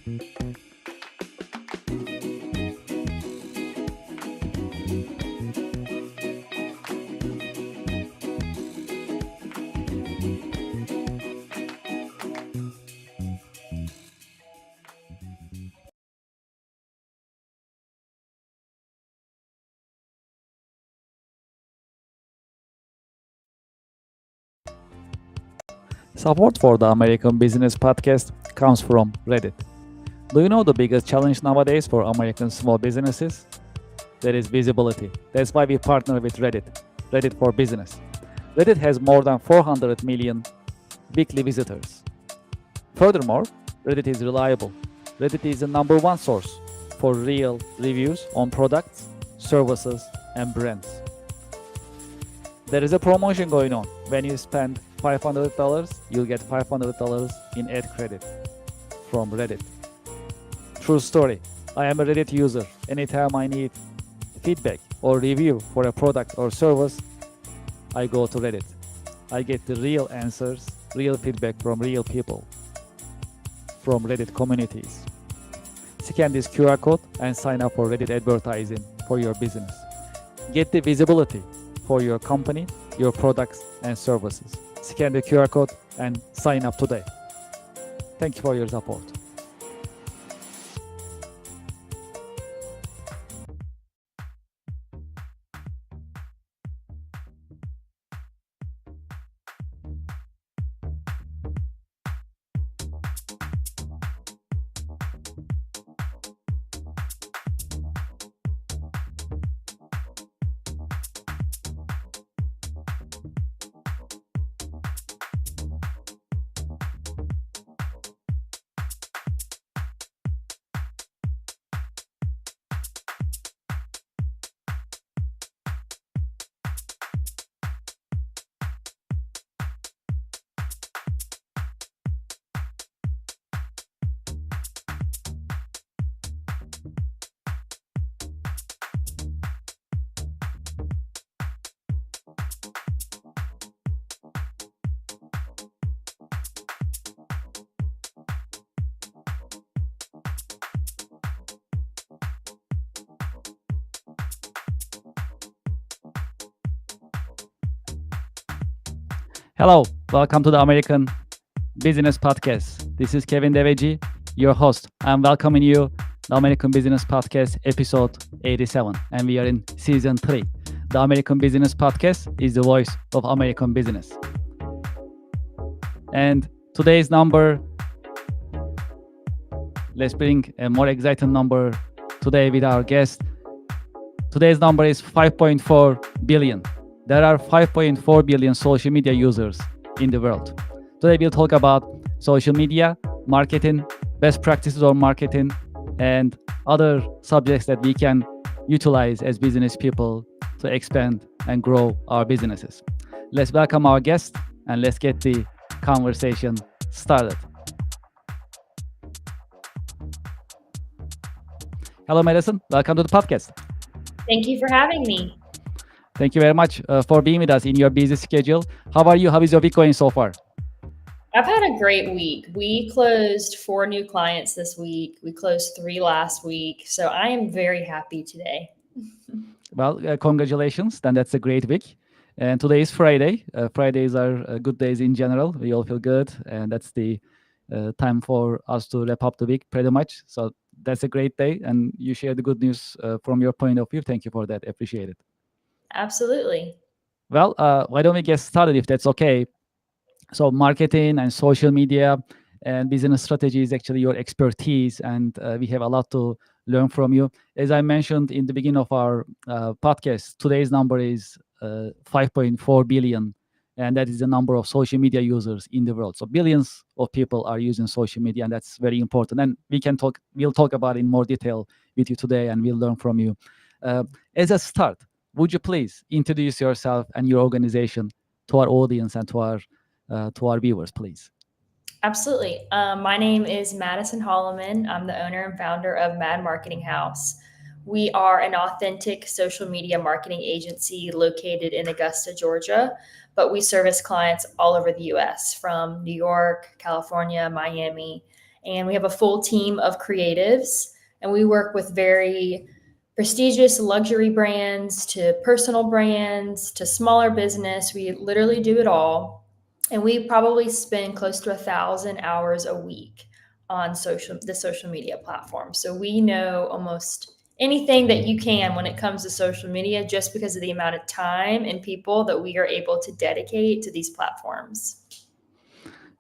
Support for the American Business Podcast comes from Reddit. Do you know the biggest challenge nowadays for American small businesses? That is visibility. That's why we partner with Reddit, Reddit for Business. Reddit has more than 400 million weekly visitors. Furthermore, Reddit is reliable. Reddit is the number one source for real reviews on products, services, and brands. There is a promotion going on. When you spend $500, you'll get $500 in ad credit from Reddit. True story. I am a Reddit user. Anytime I need feedback or review for a product or service, I go to Reddit. I get the real answers, real feedback from real people, from Reddit communities. Scan this QR code and sign up for Reddit advertising for your business. Get the visibility for your company, your products, and services. Scan the QR code and sign up today. Thank you for your support. Hello, welcome to the American Business Podcast. This is Kevin Deveci, your host. I'm welcoming you the American Business Podcast episode 87, and we are in season 3. The American Business Podcast is the voice of American business. And today's number, let's bring a more exciting number today with our guest. Today's number is 5.4 billion. There are 5.4 billion social media users in the world. Today we'll talk about social media, marketing, best practices on marketing, and other subjects that we can utilize as business people to expand and grow our businesses. Let's welcome our guest and let's get the conversation started. Hello, Madison. Welcome to the podcast. Thank you for having me. Thank you very much for being with us in your busy schedule. How are you? How is your week going so far? I've had a great week. We closed 4 new clients this week. We closed 3 last week. So I am very happy today. Well, congratulations. Then that's a great week. And today is Friday. Fridays are good days in general. We all feel good. And that's the time for us to wrap up the week pretty much. So that's a great day. And you share the good news from your point of view. Thank you for that. Appreciate it. Absolutely. Well, why don't we get started if that's okay? So marketing and social media and business strategy is actually your expertise, and we have a lot to learn from you. As I mentioned in the beginning of our podcast, today's number is 5.4 billion, and that is the number of social media users in the world. So billions of people are using social media, and that's very important. And we'll talk about it in more detail with you today, and we'll learn from you. As a start, would you please introduce yourself and your organization to our audience and to our viewers, please? Absolutely. My name is Madison Holloman. I'm the owner and founder of Mad Marketing House. We are an authentic social media marketing agency located in Augusta, Georgia, but we service clients all over the U.S. from New York, California, Miami, and we have a full team of creatives, and we work with very prestigious luxury brands to personal brands to smaller business. We literally do it all. And we probably spend close to 1,000 hours a week on the social media platform. So we know almost anything that you can when it comes to social media just because of the amount of time and people that we are able to dedicate to these platforms.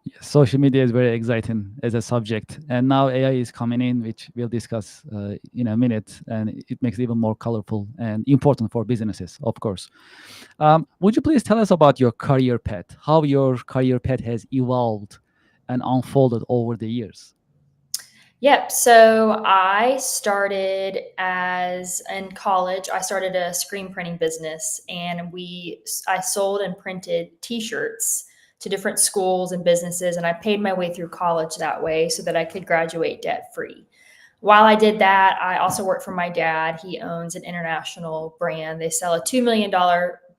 Yes, social media is very exciting as a subject, and now AI is coming in, which we'll discuss in a minute, and it makes it even more colorful and important for businesses, of course. Would you please tell us about your career path, how your career path has evolved and unfolded over the years? Yep. So I started as in college. I started a screen printing business, and I sold and printed T-shirts to different schools and businesses, and I paid my way through college that way so that I could graduate debt free. While I did that, I also worked for my dad. He owns an international brand. They sell a $2 million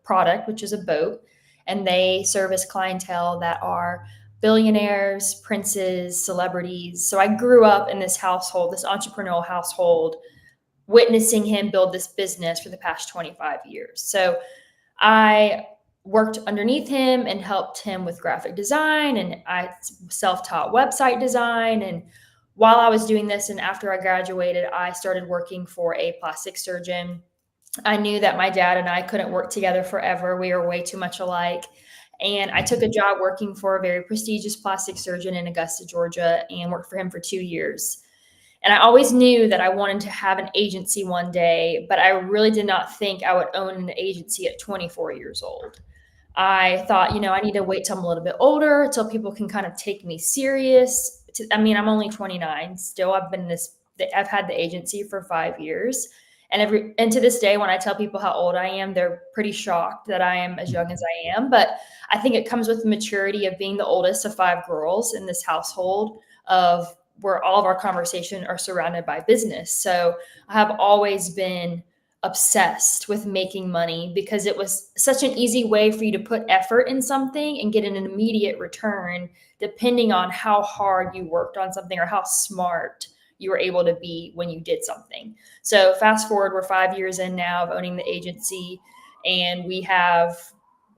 product, which is a boat, and they service clientele that are billionaires, princes, celebrities. So I grew up in this household, this entrepreneurial household, witnessing him build this business for the past 25 years. So I worked underneath him and helped him with graphic design, and I self-taught website design. And while I was doing this and after I graduated, I started working for a plastic surgeon. I knew that my dad and I couldn't work together forever. We were way too much alike. And I took a job working for a very prestigious plastic surgeon in Augusta, Georgia, and worked for him for 2 years. And I always knew that I wanted to have an agency one day, but I really did not think I would own an agency at 24 years old. I thought, I need to wait till I'm a little bit older, till people can kind of take me serious. I'm only 29 still. I've had the agency for 5 years. And to this day, when I tell people how old I am, they're pretty shocked that I am as young as I am. But I think it comes with the maturity of being the oldest of five girls in this household of where all of our conversation are surrounded by business. So I have always been obsessed with making money because it was such an easy way for you to put effort in something and get an immediate return depending on how hard you worked on something or how smart you were able to be when you did something. So fast forward, we're 5 years in now of owning the agency, and we have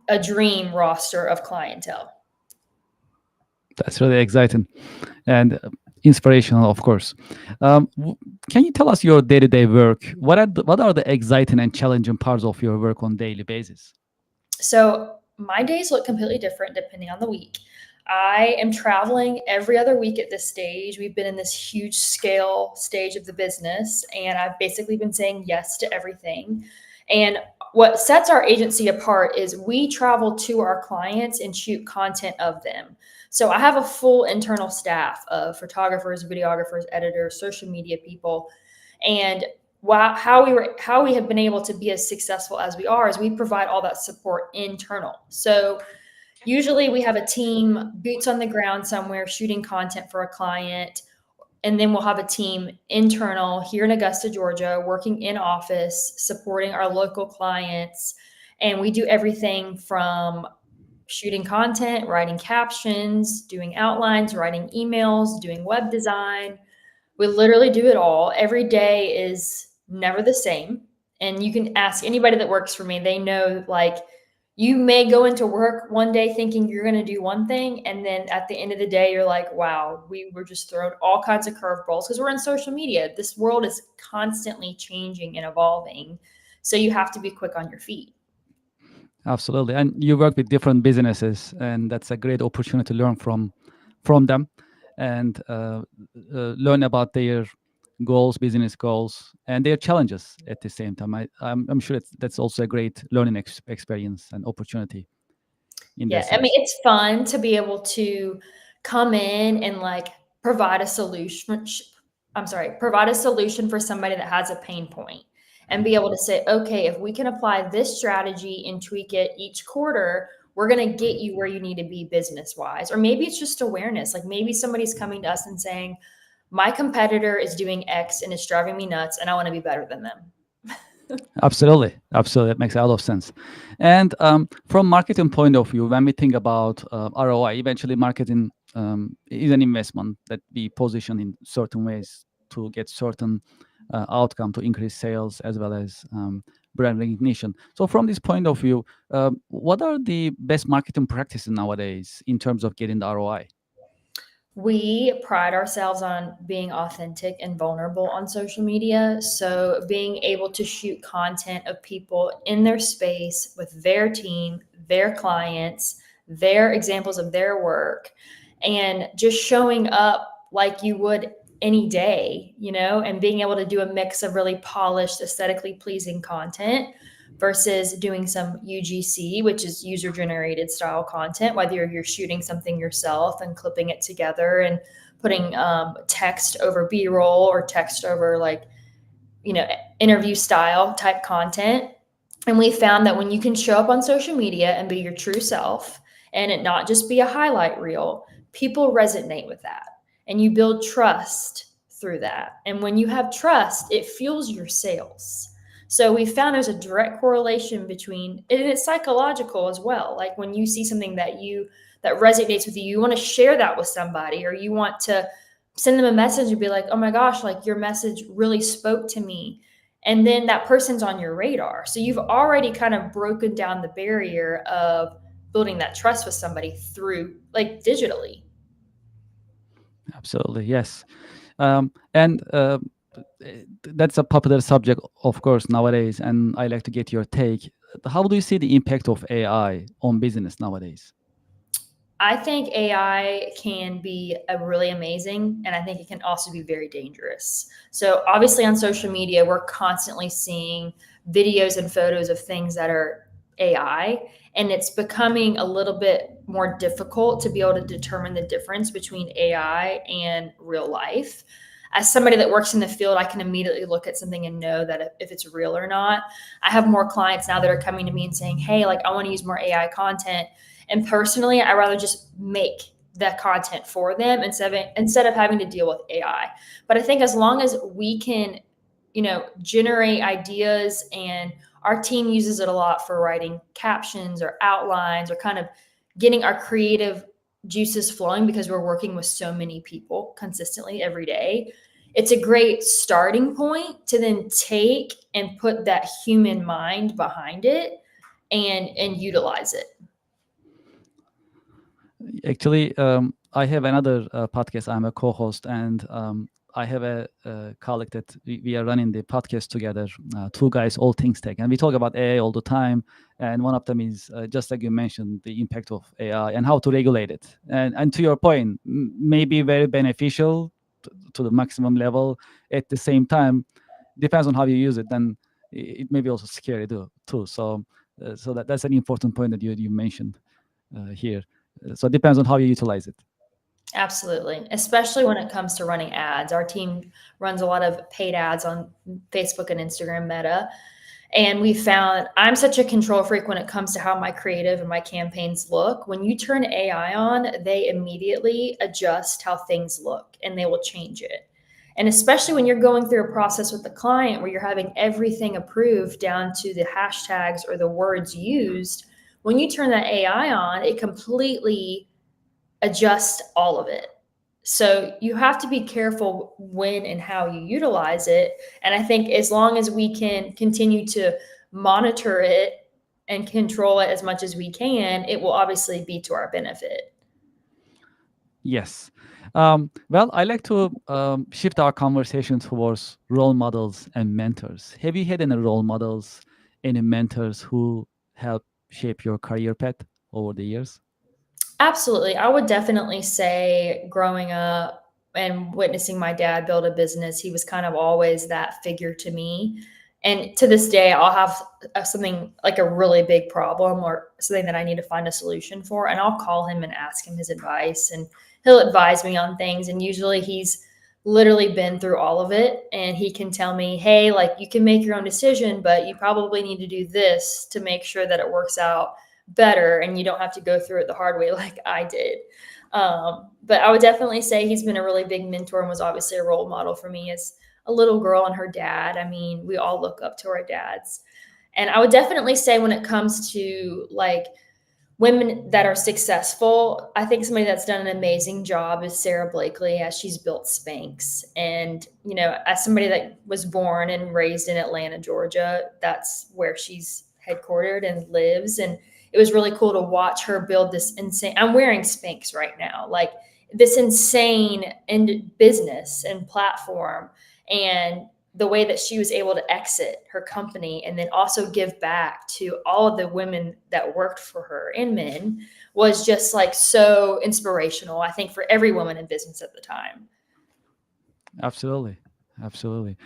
a dream roster of clientele. That's really exciting and inspirational, of course. Can you tell us your day-to-day work? What are the exciting and challenging parts of your work on daily basis? So my days look completely different depending on the week. I am traveling every other week at this stage. We've been in this huge scale stage of the business, and I've basically been saying yes to everything. And what sets our agency apart is we travel to our clients and shoot content of them. So I have a full internal staff of photographers, videographers, editors, social media people. And how we have been able to be as successful as we are is we provide all that support internal. So usually we have a team boots on the ground somewhere shooting content for a client, and then we'll have a team internal here in Augusta, Georgia, working in office, supporting our local clients. And we do everything from shooting content, writing captions, doing outlines, writing emails, doing web design. We literally do it all. Every day is never the same. And you can ask anybody that works for me, they know, like, you may go into work one day thinking you're going to do one thing, and then at the end of the day, you're like, wow, we were just thrown all kinds of curveballs because we're in social media. This world is constantly changing and evolving. So you have to be quick on your feet. Absolutely, and you work with different businesses, and that's a great opportunity to learn from them, and learn about their goals, business goals, and their challenges at the same time. I'm sure that's also a great learning experience and opportunity in that Yeah, I mean, sense. it's fun to be able to come in and like provide a solution. Provide a solution for somebody that has a pain point and be able to say, okay, if we can apply this strategy and tweak it each quarter, we're going to get you where you need to be business wise. Or maybe it's just awareness. Like maybe somebody's coming to us and saying, my competitor is doing X and it's driving me nuts and I want to be better than them. Absolutely, it makes a lot of sense. And from marketing point of view, when we think about ROI, eventually marketing is an investment that we position in certain ways to get certain outcome to increase sales as well as brand recognition. So from this point of view, what are the best marketing practices nowadays in terms of getting the ROI? We pride ourselves on being authentic and vulnerable on social media. So, being able to shoot content of people in their space with their team, their clients, their examples of their work, and just showing up like you would any day, and being able to do a mix of really polished, aesthetically pleasing content versus doing some UGC, which is user generated style content, whether you're shooting something yourself and clipping it together and putting text over B roll or text over like, interview style type content. And we found that when you can show up on social media and be your true self and it not just be a highlight reel, people resonate with that and you build trust through that. And when you have trust, it fuels your sales. So we found there's a direct correlation between, and it's psychological as well. Like when you see something that resonates with you, you want to share that with somebody, or you want to send them a message and be like, oh my gosh, like your message really spoke to me. And then that person's on your radar. So you've already kind of broken down the barrier of building that trust with somebody through like digitally. Absolutely, yes. And that's a popular subject, of course, nowadays. And I like to get your take. How do you see the impact of AI on business nowadays? I think AI can be a really amazing, and I think it can also be very dangerous. So, obviously, on social media, we're constantly seeing videos and photos of things that are AI, and it's becoming a little bit more difficult to be able to determine the difference between AI and real life. As somebody that works in the field, I can immediately look at something and know that if it's real or not. I have more clients now that are coming to me and saying, hey, like I want to use more AI content. And personally, I rather just make the content for them instead of having to deal with AI. But I think as long as we can, generate ideas, and our team uses it a lot for writing captions or outlines or kind of getting our creative juices flowing because we're working with so many people consistently every day. It's a great starting point to then take and put that human mind behind it and utilize it. Actually, I have another podcast. I'm a co-host, and I have a colleague that we are running the podcast together. Two guys, all things tech, and we talk about AI all the time. And one of them is just like you mentioned, the impact of AI and how to regulate it. And to your point, may be very beneficial to the maximum level. At the same time, depends on how you use it. Then it may be also scary too. So that's an important point that you mentioned here. So it depends on how you utilize it. Absolutely. Especially when it comes to running ads. Our team runs a lot of paid ads on Facebook and Instagram Meta. And we found I'm such a control freak when it comes to how my creative and my campaigns look. When you turn AI on, they immediately adjust how things look and they will change it. And especially when you're going through a process with the client where you're having everything approved down to the hashtags or the words used, when you turn that AI on, it completely adjust all of it. So you have to be careful when and how you utilize it. And I think as long as we can continue to monitor it and control it as much as we can, it will obviously be to our benefit. Yes. Well, I like to shift our conversation towards role models and mentors. Have you had any role models, any mentors who help shape your career path over the years? Absolutely. I would definitely say growing up and witnessing my dad build a business, he was kind of always that figure to me. And to this day, I'll have something like a really big problem or something that I need to find a solution for. And I'll call him and ask him his advice, and he'll advise me on things. And usually he's literally been through all of it. And he can tell me, hey, like you can make your own decision, but you probably need to do this to make sure that it works out better and you don't have to go through it the hard way like I did. But I would definitely say he's been a really big mentor and was obviously a role model for me as a little girl and her dad. I mean, we all look up to our dads. And I would definitely say when it comes to like women that are successful, I think somebody that's done an amazing job is Sarah Blakely, as she's built Spanx. And, as somebody that was born and raised in Atlanta, Georgia, that's where she's headquartered and lives. And it was really cool to watch her build this insane. I'm wearing Spanx right now, like this insane business and platform. And the way that she was able to exit her company and then also give back to all of the women that worked for her and men was just like so inspirational, I think, for every woman in business at the time. Absolutely. Absolutely.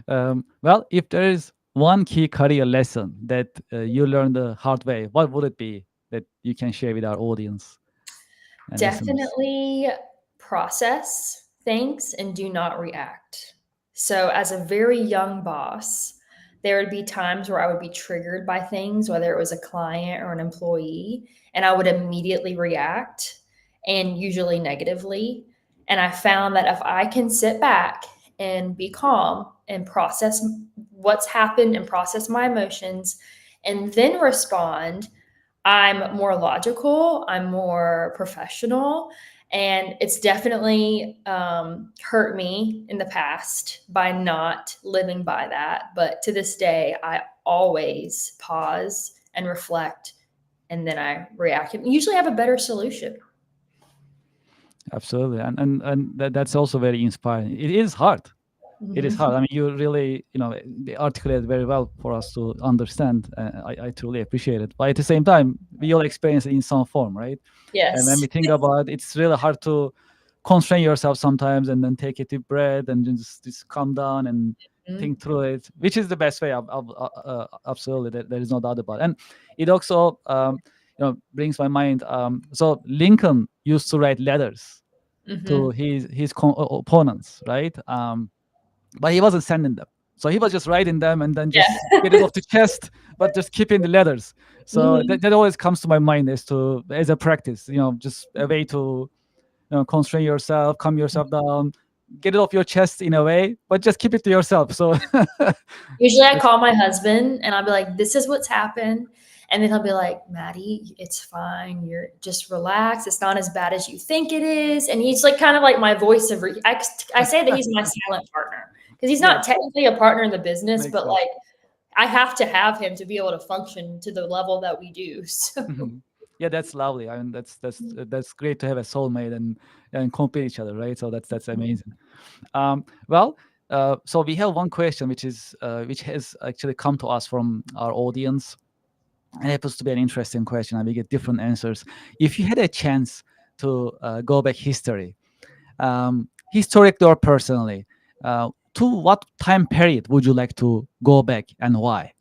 Well, if there is one key career lesson that you learned the hard way, what would it be that you can share with our audience and listeners? Definitely process things and do not react. So, as a very young boss, there would be times where I would be triggered by things, whether it was a client or an employee, and I would immediately react and usually negatively. And I found that if I can sit back and be calm and process what's happened and process my emotions and then respond, I'm more logical, I'm more professional, and it's definitely hurt me in the past by not living by that. But to this day, I always pause and reflect, and then I react and usually have a better solution. Absolutely. And that's also very inspiring. It is hard. It is hard. Mhm. I mean, you really, they articulate very well for us to understand. I truly appreciate it. But at the same time, we all experience it in some form, right? And when we Yes. think about it, it's really hard to constrain yourself sometimes and then take a deep breath and just calm down and Mhm. think through it, which is the best way. Absolutely, there is no doubt about it. And it also, brings my mind. So Lincoln used to write letters to Mhm. his opponents, right? But he wasn't sending them. So he was just writing them and then just Yeah. get it off the chest, but just keeping the letters. So Mhm. that always comes to my mind as a practice, just a way to constrain yourself, calm yourself down, get it off your chest in a way, but just keep it to yourself. So Usually I that's call my husband and I'll be like, this is what's happened. And then he'll be like, Maddie, it's fine. You're just relax. It's not as bad as you think it is. And he's like kind of like my voice of, I say that he's my silent partner because he's yeah, not technically a partner in the business, makes but sense. like I have to have him to be able to function to the level that we do. So, Mhm. Yeah, that's lovely. I mean, that's great to have a soulmate and complete each other, right? So that's amazing. Well, so we have one question which has actually come to us from our audience. It happens to be an interesting question, and we get different answers. If you had a chance to go back history, historically or personally, to what time period would you like to go back and why?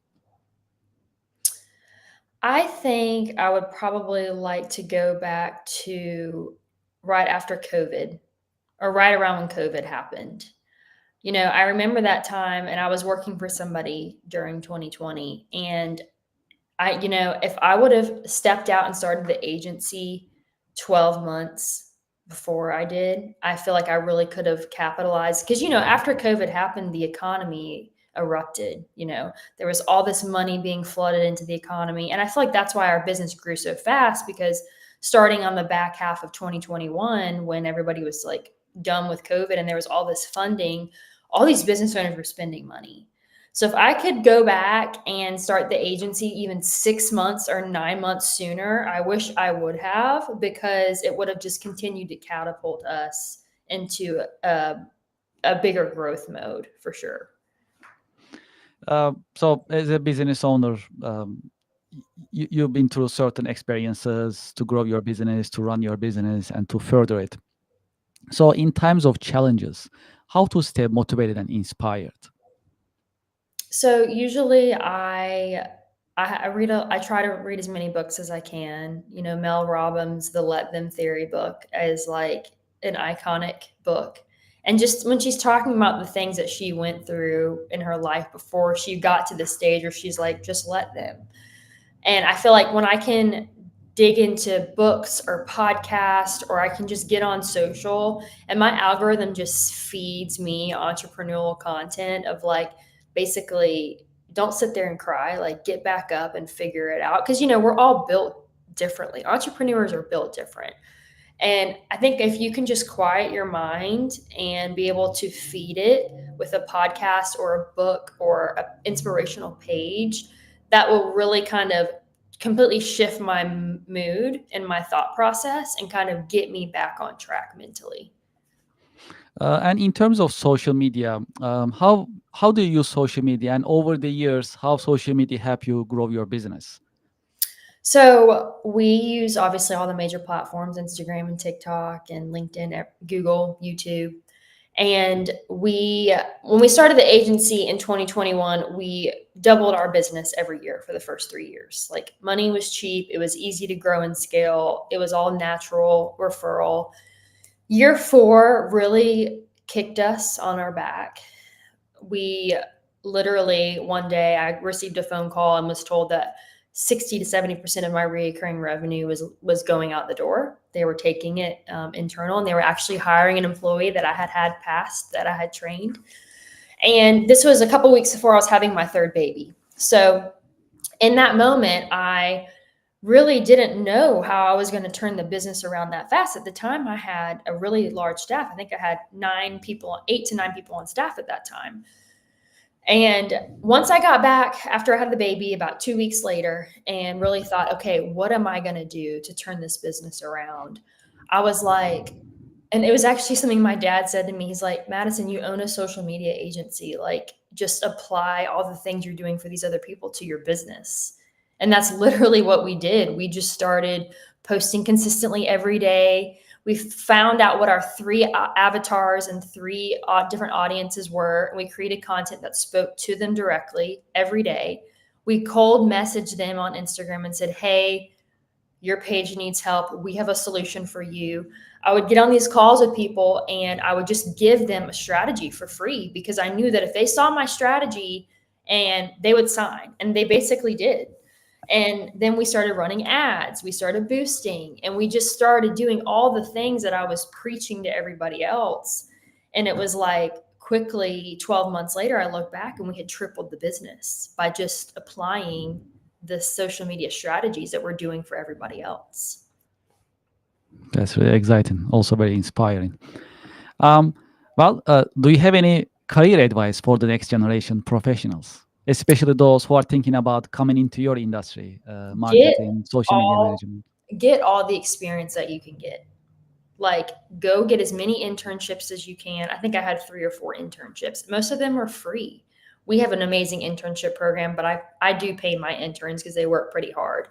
I think I would probably like to go back to right after COVID or right around when COVID happened. I remember that time and I was working for somebody during 2020. And if I would have stepped out and started the agency 12 months before I did, I feel like I really could have capitalized. Because, after COVID happened, the economy erupted. There was all this money being flooded into the economy. And I feel like that's why our business grew so fast because starting on the back half of 2021, when everybody was like done with COVID and there was all this funding, all these business owners were spending money. So if I could go back and start the agency even 6 months or 9 months sooner, I wish I would have because it would have just continued to catapult us into a bigger growth mode for sure. So, as a business owner, you've been through certain experiences to grow your business, to run your business, and to further it. So, in times of challenges, how to stay motivated and inspired? So usually I try to read as many books as I can. Mel Robbins' The Let Them Theory book is like an iconic book. And just when she's talking about the things that she went through in her life before she got to the stage where she's like, just let them. And I feel like when I can dig into books or podcasts, or I can just get on social and my algorithm just feeds me entrepreneurial content of like basically don't sit there and cry, like get back up and figure it out. Cause we're all built differently. Entrepreneurs are built different. And I think if you can just quiet your mind and be able to feed it with a podcast or a book or an inspirational page, that will really kind of completely shift my mood and my thought process and kind of get me back on track mentally. And in terms of social media, how do you use social media? And over the years, how social media help you grow your business? So we use obviously all the major platforms, Instagram and TikTok and LinkedIn, Google, YouTube. And when we started the agency in 2021, we doubled our business every year for the first 3 years. Like money was cheap. It was easy to grow and scale. It was all natural referral. Year 4 really kicked us on our back. We literally one day I received a phone call and was told that 60 to 70% of my recurring revenue was going out the door. They were taking it internal, and they were actually hiring an employee that I had passed, that I had trained. And this was a couple weeks before I was having my third baby. So in that moment, I really didn't know how I was going to turn the business around that fast. At the time, I had a really large staff. I think I had 8 to 9 people on staff at that time. And once I got back after I had the baby about 2 weeks later and really thought, okay, what am I going to do to turn this business around? I was like, and it was actually something my dad said to me. He's like, Madison, you own a social media agency. Like, just apply all the things you're doing for these other people to your business. And that's literally what we did. We just started posting consistently every day. We found out what our 3 avatars and 3 different audiences were, and we created content that spoke to them directly every day. We cold messaged them on Instagram and said, hey, your page needs help. We have a solution for you. I would get on these calls with people and I would just give them a strategy for free, because I knew that if they saw my strategy and they would sign, and they basically did. And then we started running ads, we started boosting, and we just started doing all the things that I was preaching to everybody else. And it was like quickly 12 months later, I look back and we had tripled the business by just applying the social media strategies that we're doing for everybody else. That's really exciting, also very inspiring. Do you have any career advice for the next generation professionals, especially those who are thinking about coming into your industry, marketing, social media management? Get all the experience that you can get. Like, go get as many internships as you can. I think I had 3 or 4 internships. Most of them are free. We have an amazing internship program, but I do pay my interns because they work pretty hard.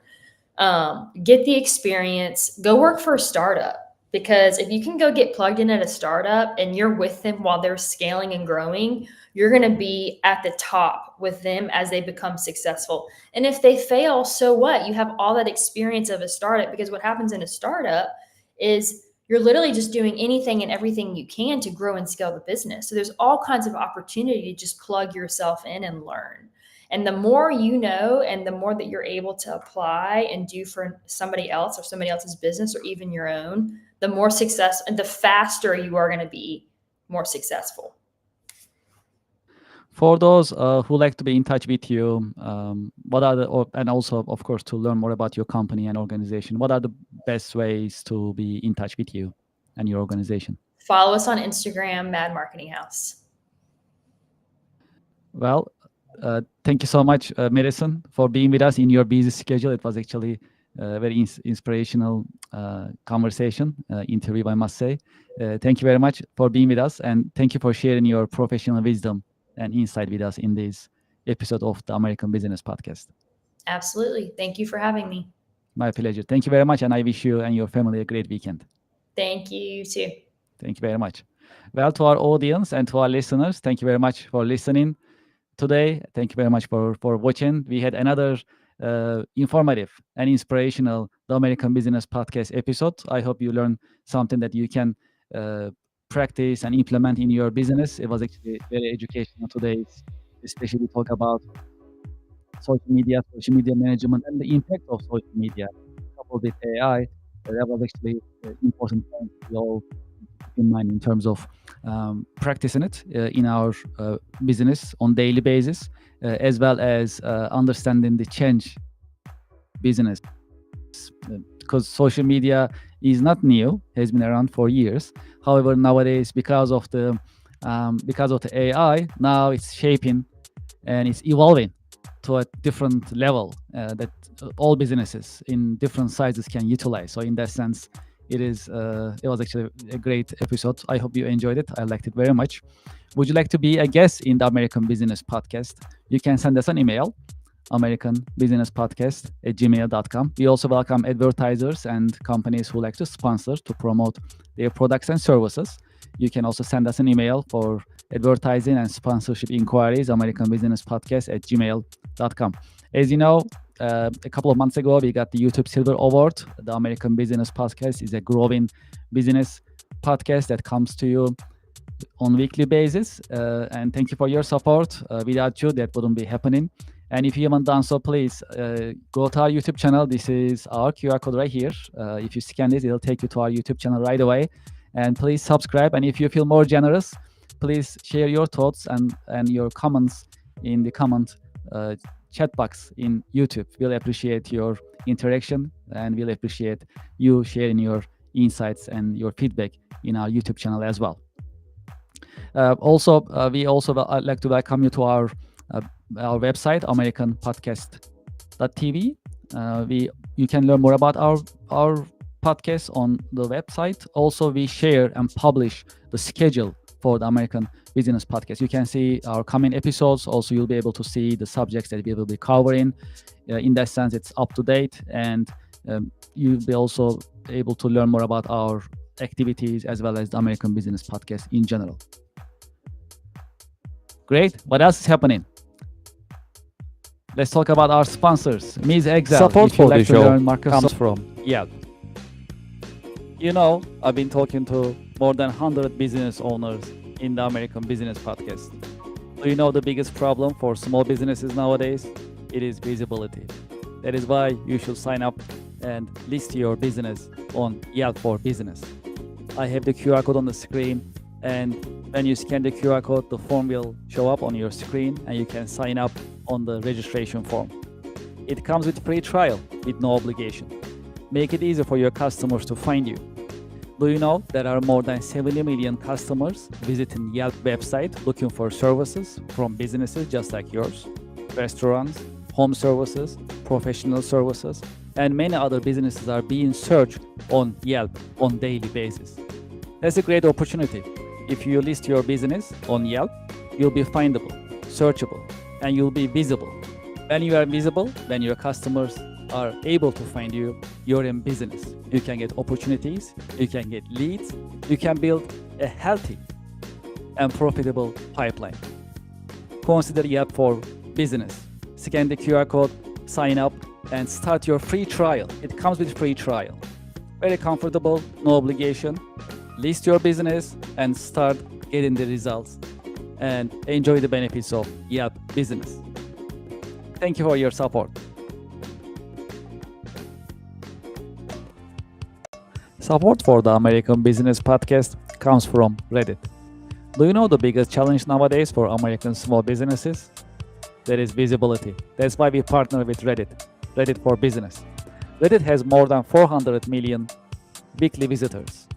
Get the experience. Go work for a startup, because if you can go get plugged in at a startup and you're with them while they're scaling and growing, you're going to be at the top with them as they become successful. And if they fail, so what? You have all that experience of a startup, because what happens in a startup is you're literally just doing anything and everything you can to grow and scale the business. So there's all kinds of opportunity to just plug yourself in and learn. And the more you know, and the more that you're able to apply and do for somebody else or somebody else's business or even your own, the more success and the faster you are going to be more successful. For those who like to be in touch with you, what are and also, of course, to learn more about your company and organization, what are the best ways to be in touch with you and your organization? Follow us on Instagram, Mad Marketing House. Well, thank you so much, Madison, for being with us in your busy schedule. It was actually a very inspirational conversation, interview, I must say. Thank you very much for being with us, and thank you for sharing your professional wisdom and insight with us in this episode of the American Business Podcast. Absolutely. Thank you for having me. My pleasure. Thank you very much, and I wish you and your family a great weekend. Thank you, you too. Thank you very much. Well, to our audience and to our listeners, thank you very much for listening today. Thank you very much for watching. We had another informative and inspirational The American Business Podcast episode. I hope you learned something that you can practice and implement in your business. It was actually very educational today, especially talk about social media management, and the impact of social media coupled with AI. That was actually important point we all keep in mind in terms of practicing it in our business on daily basis, as well as understanding the change business because social media is not new, has been around for years. However, nowadays, because of the AI, now it's shaping and it's evolving to a different level that all businesses in different sizes can utilize. So in that sense, it was actually a great episode. I hope you enjoyed it. I liked it very much. Would you like to be a guest in the American Business Podcast? You can send us an email, americanbusinesspodcast@gmail.com. We also welcome advertisers and companies who like to sponsor to promote their products and services. You can also send us an email for advertising and sponsorship inquiries, americanbusinesspodcast@gmail.com. As you know, a couple of months ago, we got the YouTube Silver Award. The American Business Podcast is a growing business podcast that comes to you on weekly basis. And thank you for your support. Without you, that wouldn't be happening. And if you haven't done so, please go to our YouTube channel. This is our QR code right here. If you scan this, it'll take you to our YouTube channel right away. And please subscribe. And if you feel more generous, please share your thoughts and your comments in the comment chat box in YouTube. We'll appreciate your interaction and we'll appreciate you sharing your insights and your feedback in our YouTube channel as well. We also like to welcome you to our website, americanpodcast.tv. You can learn more about our podcast on the website. Also, we share and publish the schedule for the American Business Podcast. You can see our coming episodes. Also, you'll be able to see the subjects that we will be covering. In that sense, it's up to date, and you'll be also able to learn more about our activities as well as the American Business Podcast in general. Great. What else is happening? Let's talk about our sponsors. Ms. Excel. Support for the show comes from Yelp. You know, I've been talking to more than 100 business owners in the American Business Podcast. Do you know the biggest problem for small businesses nowadays? It is visibility. That is why you should sign up and list your business on Yelp for Business. I have the QR code on the screen, and when you scan the QR code, the form will show up on your screen and you can sign up on the registration form. It comes with free trial with no obligation. Make it easy for your customers to find you. Do you know there are more than 70 million customers visiting Yelp website looking for services from businesses just like yours, restaurants, home services, professional services, and many other businesses are being searched on Yelp on daily basis. That's a great opportunity. If you list your business on Yelp, you'll be findable, searchable, and you'll be visible. When you are visible, when your customers are able to find you, you're in business. You can get opportunities, you can get leads, you can build a healthy and profitable pipeline. Consider Yelp for Business. Scan the QR code, sign up, and start your free trial. It comes with free trial. Very comfortable, no obligation. List your business and start getting the results and enjoy the benefits of Yelp Business. Thank you for your support. Support for the American Business Podcast comes from Reddit. Do you know the biggest challenge nowadays for American small businesses? That is visibility. That's why we partner with Reddit for Business. Reddit has more than 400 million weekly visitors.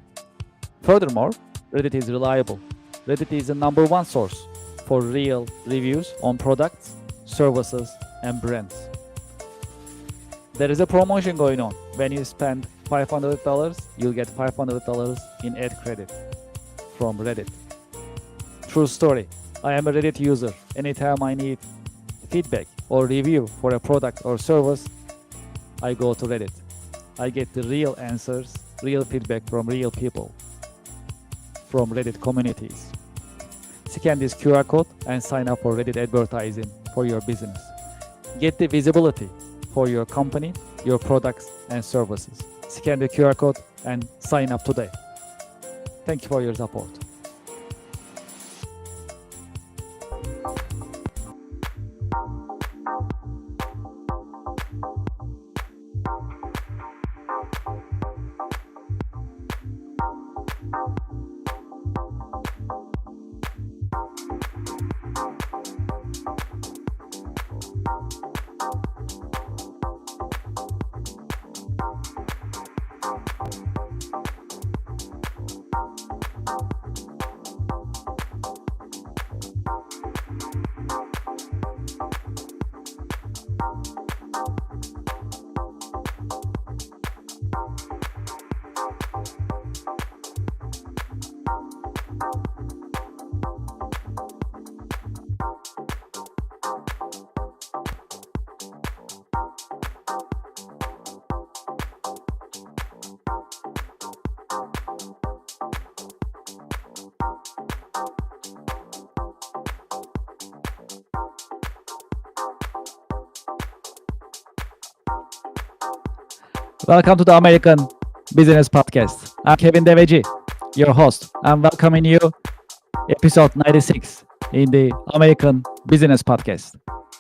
Furthermore, Reddit is reliable. Reddit is the #1 source for real reviews on products, services, and brands. There is a promotion going on. When you spend $500, you'll get $500 in ad credit from Reddit. True story. I am a Reddit user. Anytime I need feedback or review for a product or service, I go to Reddit. I get the real answers, real feedback from real people, from Reddit communities. Scan this QR code and sign up for Reddit advertising for your business. Get the visibility for your company, your products and services. Scan the QR code and sign up today. Thank you for your support. Welcome to the American Business Podcast. I'm Kevin Deveci, your host. I'm welcoming you episode 96 in the American Business Podcast.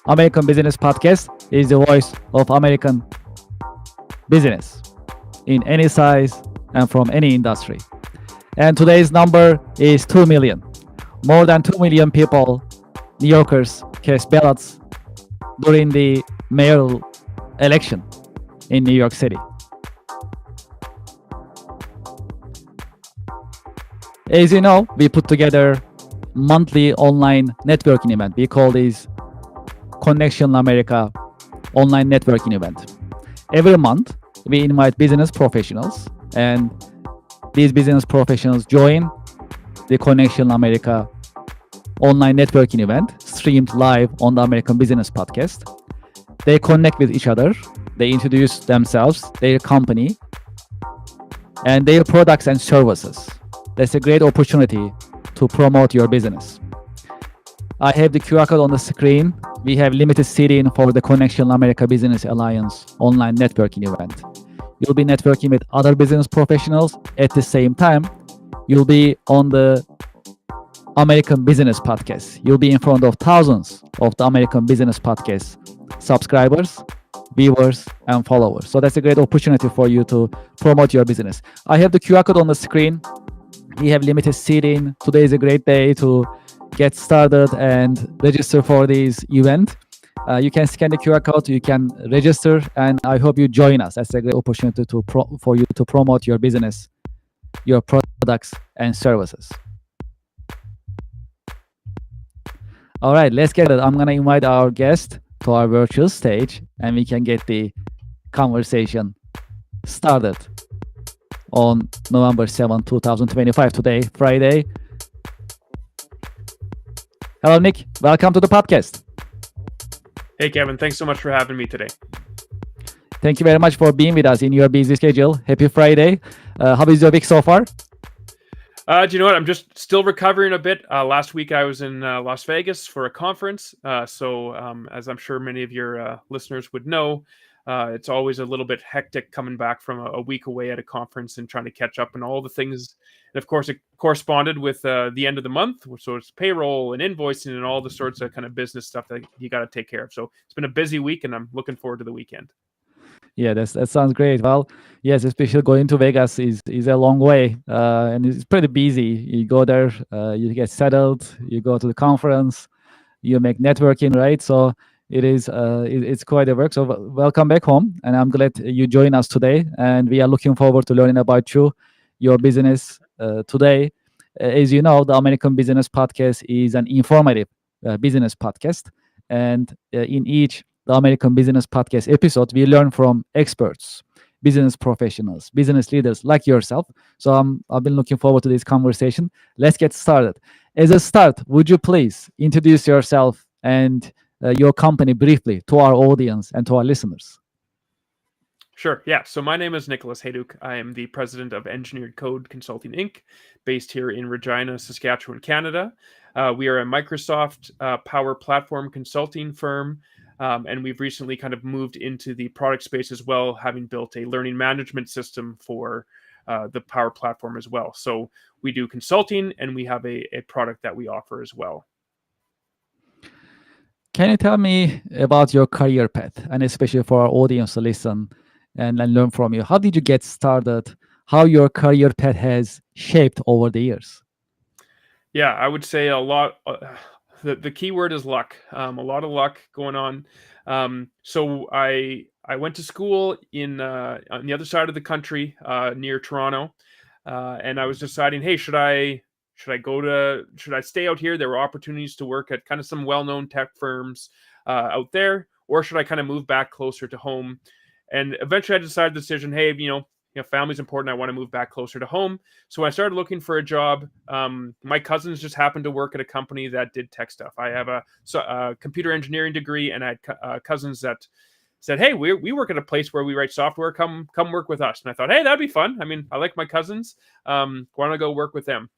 American Business Podcast is the voice of American business in any size and from any industry. And today's number is 2 million. More than 2 million people, New Yorkers, cast ballots during the mayoral election in New York City. As you know, we put together monthly online networking event. We call this Connection America online networking event. Every month, we invite business professionals, and these business professionals join the Connection America online networking event, streamed live on the American Business Podcast. They connect with each other. They introduce themselves, their company, and their products and services. That's a great opportunity to promote your business. I have the QR code on the screen. We have limited seating for the Connection America Business Alliance online networking event. You'll be networking with other business professionals at the same time. You'll be on the American Business Podcast. You'll be in front of thousands of the American Business Podcast subscribers, viewers, and followers. So that's a great opportunity for you to promote your business. I have the QR code on the screen. We have limited seating. Today is a great day to get started and register for this event. You can scan the QR code, you can register, and I hope you join us. That's a great opportunity for you to promote your business, your products, and services. All right, let's get it. I'm going to invite our guest to our virtual stage, and we can get the conversation started on November 7, 2025, today, Friday. Hello, Nick. Welcome to the podcast. Hey, Kevin. Thanks so much for having me today. Thank you very much for being with us in your busy schedule. Happy Friday. How is your week so far? Do you know what? I'm just still recovering a bit. Last week, I was in Las Vegas for a conference. As I'm sure many of your listeners would know, it's always a little bit hectic coming back from a week away at a conference and trying to catch up on all the things. And of course, it corresponded with the end of the month. So it's payroll and invoicing and all the sorts of kind of business stuff that you got to take care of. So it's been a busy week, and I'm looking forward to the weekend. Yeah, that sounds great. Well, yes, especially going to Vegas is a long way, and it's pretty busy. You go there, you get settled, you go to the conference, you make networking, right? So it's quite a work. So welcome back home, and I'm glad you join us today. And we are looking forward to learning about you, your business today. As you know, the American Business Podcast is an informative business podcast, and in each the American Business Podcast episode, we learn from experts, business professionals, business leaders like yourself. So I've been looking forward to this conversation. Let's get started. As a start, would you please introduce yourself and your company briefly to our audience and to our listeners? Sure. Yeah. So my name is Nicholas Hayduk. I am the president of Engineered Code Consulting Inc., based here in Regina, Saskatchewan, Canada. We are a Microsoft Power Platform consulting firm. And we've recently kind of moved into the product space as well, having built a learning management system for the Power Platform as well. So we do consulting, and we have a product that we offer as well. Can you tell me about your career path, and especially for our audience to listen and learn from you? How did you get started? How your career path has shaped over the years? Yeah, I would say a lot. The key word is luck. A lot of luck going on. So I went to school on the other side of the country, near Toronto, and I was deciding, hey, should I stay out here? There were opportunities to work at kind of some well-known tech firms out there, or should I kind of move back closer to home? And eventually, I decided the decision, hey, family's important. I want to move back closer to home. So when I started looking for a job, my cousins just happened to work at a company that did tech stuff. I have a computer engineering degree, and I had cousins that said, hey, we work at a place where we write software. Come work with us. And I thought, hey, that'd be fun. I mean, I like my cousins. Why don't I go work with them?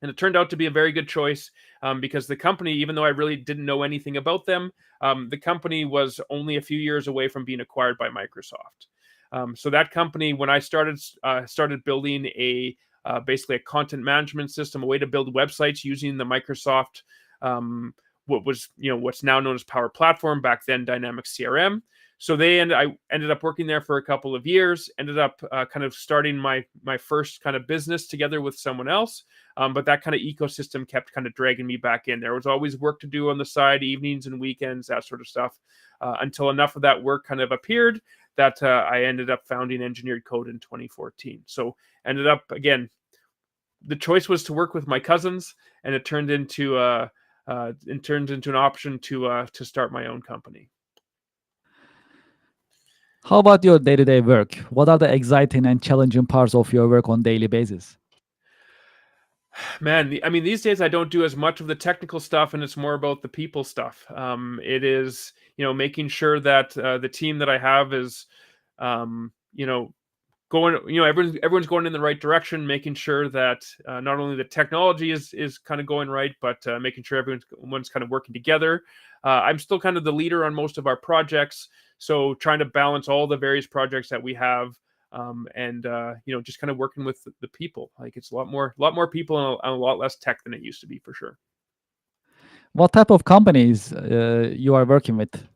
And it turned out to be a very good choice because the company, even though I really didn't know anything about them, the company was only a few years away from being acquired by Microsoft. So that company, when I started building a basically a content management system, a way to build websites using the Microsoft, um, what was what's now known as Power Platform, back then Dynamics CRM. So I ended up working there for a couple of years. Ended up kind of starting my first kind of business together with someone else. But that kind of ecosystem kept kind of dragging me back in. There was always work to do on the side, evenings and weekends, that sort of stuff, until enough of that work kind of appeared that I ended up founding Engineered Code in 2014. So ended up, again, the choice was to work with my cousins, and it turned into an option to start my own company. How about your day-to-day work? What are the exciting and challenging parts of your work on daily basis? Man, I mean, these days I don't do as much of the technical stuff, and it's more about the people stuff. It is, making sure that the team that I have is, um, you know, going, everyone's going in the right direction, making sure that not only the technology is kind of going right, but making sure everyone's kind of working together. I'm still kind of the leader on most of our projects, so trying to balance all the various projects that we have. And just kind of working with the people. Like, it's a lot more people and a lot less tech than it used to be, for sure. What type of companies you are working with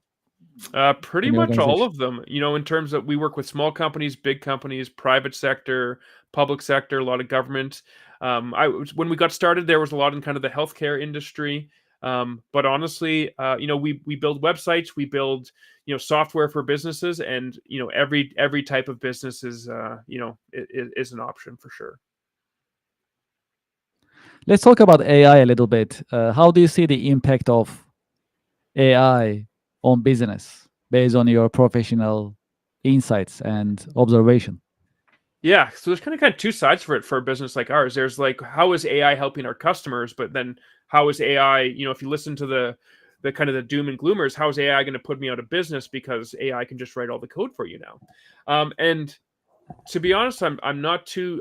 Pretty in your much all organization? of them. In terms of, we work with small companies, big companies, private sector, public sector, a lot of government. When we got started, there was a lot in kind of the healthcare industry. But honestly, we build websites, we build software for businesses, and every type of business is an option, for sure. Let's talk about AI a little bit. How do you see the impact of AI on business based on your professional insights and observation? Yeah, so there's kind of two sides for it for a business like ours. There's like, how is AI helping our customers? But then how is AI, if you listen to the kind of the doom and gloomers, how is AI going to put me out of business because AI can just write all the code for you now? And to be honest, I'm not too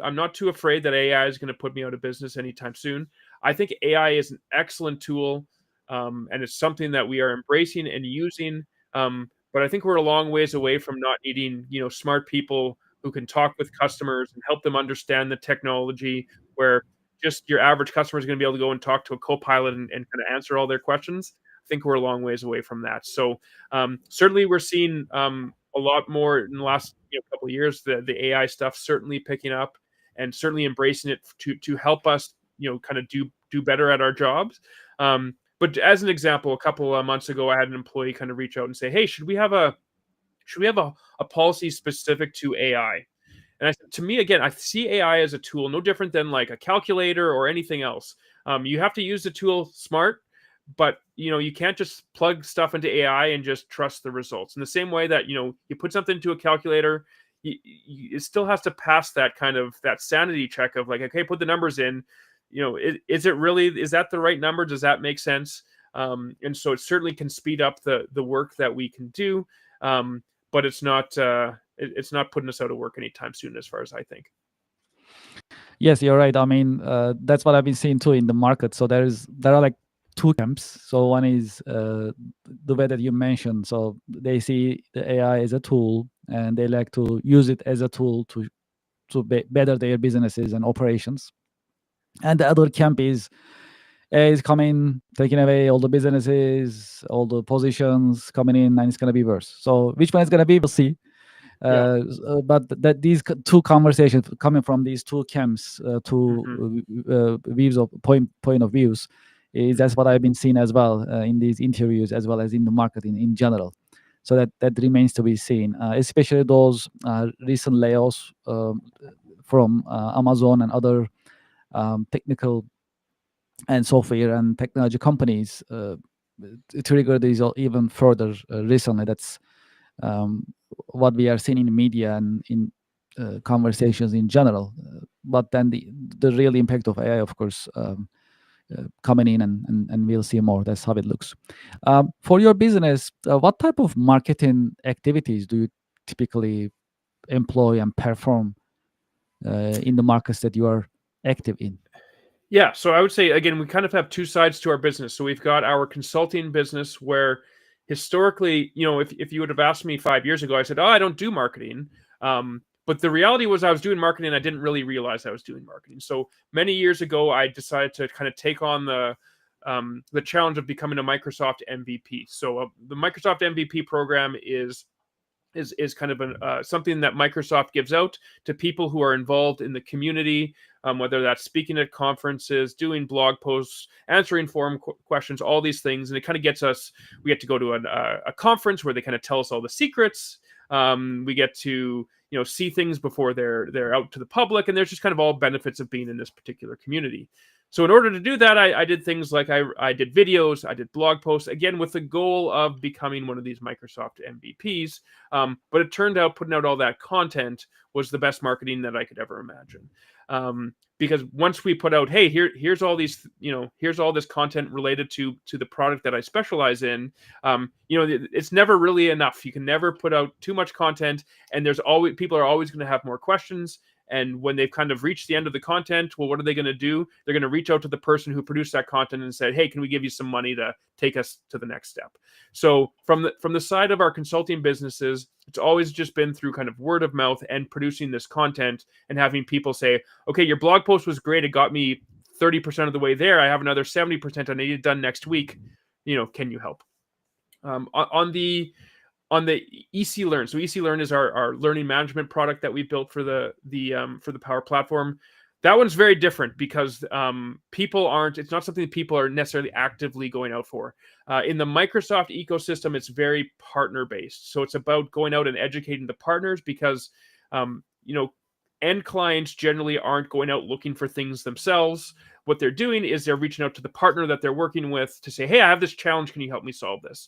afraid that AI is going to put me out of business anytime soon. I think AI is an excellent tool, and it's something that we are embracing and using. But I think we're a long ways away from not needing smart people who can talk with customers and help them understand the technology. Where just your average customer is going to be able to go and talk to a co-pilot and kind of answer all their questions. I think we're a long ways away from that. So certainly we're seeing a lot more in the last couple of years. The AI stuff certainly picking up, and certainly embracing it to help us kind of do better at our jobs. But as an example, a couple of months ago, I had an employee kind of reach out and say, "Hey, should we have a policy specific to AI?" And to me, again, I see AI as a tool, no different than like a calculator or anything else. You have to use the tool smart, but you can't just plug stuff into AI and just trust the results. In the same way that you put something into a calculator, it still has to pass that sanity check of like, okay, put the numbers in. Is that the right number? Does that make sense? And so it certainly can speed up the work that we can do. But it's not putting us out of work anytime soon, as far as I think. Yes, you're right. I mean, that's what I've been seeing too in the market. So there are like two camps. So one is the way that you mentioned. So they see the AI as a tool, and they like to use it as a tool to better their businesses and operations. And the other camp is AI is coming, taking away all the businesses, all the positions coming in, and it's gonna be worse. So which one is gonna be? We'll see. Yeah. But that these two conversations coming from these two camps, Hmm. two views of point of views, is that's what I've been seeing as well in these interviews, as well as in the market in general. So that remains to be seen, especially those recent layoffs from Amazon and other technical and software and technology companies trigger these even further recently. That's um, what we are seeing in media and in conversations in general. But then the real impact of AI, of course, coming in, and we'll see more. That's how it looks. For your business, what type of marketing activities do you typically employ and perform in the markets that you are active in? Yeah, so I would say, again, we kind of have two sides to our business. So we've got our consulting business, where historically, if you would have asked me 5 years ago, I said, "Oh, I don't do marketing." But the reality was I was doing marketing. I didn't really realize I was doing marketing. So many years ago, I decided to kind of take on the challenge of becoming a Microsoft MVP. So the Microsoft MVP program is kind of something that Microsoft gives out to people who are involved in the community, whether that's speaking at conferences, doing blog posts, answering forum questions, all these things. And it kind of gets us, we get to go to a conference where they kind of tell us all the secrets. We get to see things before they're out to the public, and there's just kind of all benefits of being in this particular community. So in order to do that, I did things like I did videos, I did blog posts, again with the goal of becoming one of these Microsoft MVPs. But it turned out putting out all that content was the best marketing that I could ever imagine. Because once we put out, hey, here's all these, here's all this content related to the product that I specialize in. It's never really enough. You can never put out too much content, and people are always going to have more questions. And when they've kind of reached the end of the content, well, what are they going to do? They're going to reach out to the person who produced that content and said, hey, can we give you some money to take us to the next step? So from the side of our consulting businesses, it's always just been through kind of word of mouth and producing this content and having people say, okay, your blog post was great. It got me 30% of the way there. I have another 70% I need it done next week. Can you help? On the EC Learn. So EC Learn is our learning management product that we built for the Power Platform. That one's very different because it's not something that people are necessarily actively going out for. In the Microsoft ecosystem, it's very partner based. So it's about going out and educating the partners because end clients generally aren't going out looking for things themselves. What they're doing is they're reaching out to the partner that they're working with to say, hey, I have this challenge. Can you help me solve this?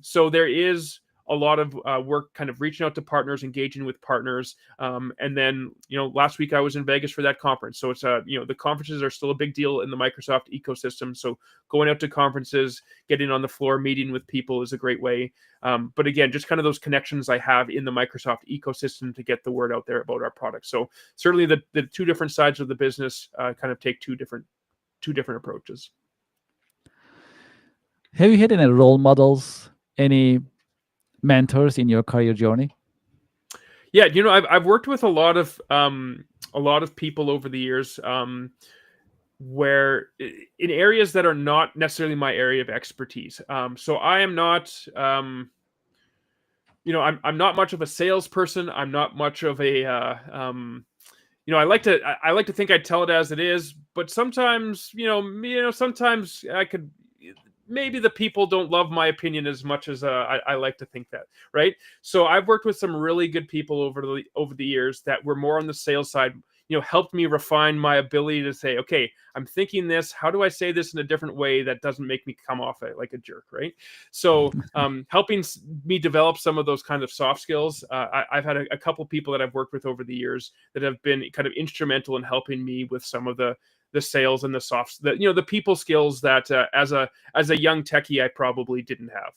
So there is a lot of work kind of reaching out to partners, engaging with partners. And then, last week I was in Vegas for that conference. So it's, the conferences are still a big deal in the Microsoft ecosystem. So going out to conferences, getting on the floor, meeting with people is a great way. But again, just kind of those connections I have in the Microsoft ecosystem to get the word out there about our products. So certainly the two different sides of the business kind of take two different approaches. Have you had any role models, any mentors in your career journey? Yeah, I've worked with a lot of people over the years, where in areas that are not necessarily my area of expertise. So I am not, I'm not much of a salesperson. I'm not much of a, I like to think I tell it as it is, but sometimes, sometimes I could. Maybe the people don't love my opinion as much as I like to think that, right? So I've worked with some really good people over the years that were more on the sales side, helped me refine my ability to say, okay, I'm thinking this. How do I say this in a different way that doesn't make me come off like a jerk, right? So helping me develop some of those kind of soft skills. I've had a couple people that I've worked with over the years that have been kind of instrumental in helping me with some of the sales and the people skills that as a young techie I probably didn't have.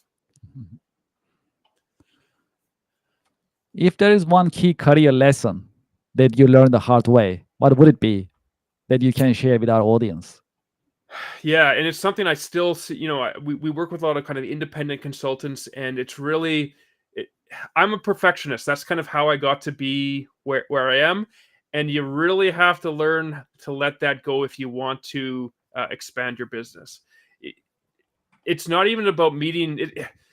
If there is one key career lesson that you learned the hard way, what would it be that you can share with our audience? Yeah, and it's something I still see. We work with a lot of kind of independent consultants, and it's really, I'm a perfectionist. That's kind of how I got to be where I am. And you really have to learn to let that go if you want to expand your business. It's not even about meeting.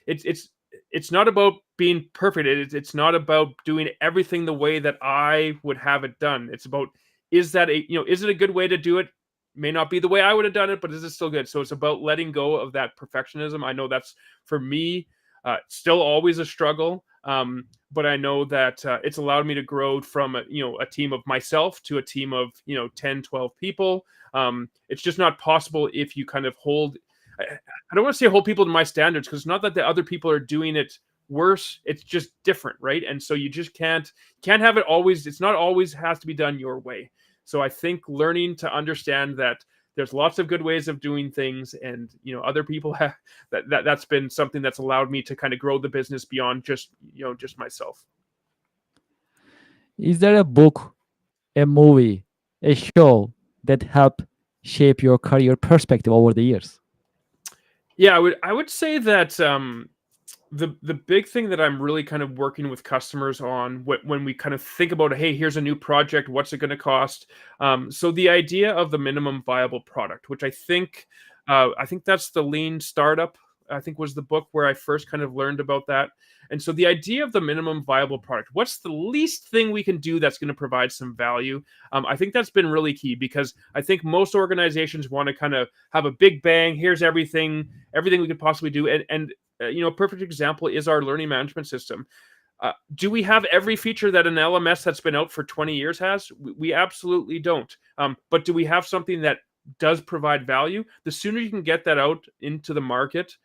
It's not about being perfect. It's not about doing everything the way that I would have it done. It's about, is it a good way to do it? May not be the way I would have done it, but is it still good? So it's about letting go of that perfectionism. I know that's, for me, still always a struggle. But I know that it's allowed me to grow from a team of myself to a team of 10, 12 people. It's just not possible if you kind of I don't want to say hold people to my standards, because it's not that the other people are doing it worse. It's just different, right? And so you just can't have it always. It's not always has to be done your way. So I think learning to understand that there's lots of good ways of doing things, and other people have that's been something that's allowed me to kind of grow the business beyond just myself. Is there a book, a movie, a show that helped shape your career perspective over the years? Yeah, I would say that the big thing that I'm really kind of working with customers on when we kind of think about, hey, here's a new project, what's it going to cost? So the idea of the minimum viable product, which I think that's the Lean Startup. I think was the book where I first kind of learned about that. And so the idea of the minimum viable product, what's the least thing we can do that's going to provide some value? I think that's been really key because I think most organizations want to kind of have a big bang. Here's everything we could possibly do. A perfect example is our learning management system. Do we have every feature that an LMS that's been out for 20 years has? We absolutely don't. But do we have something that does provide value? The sooner you can get that out into the market,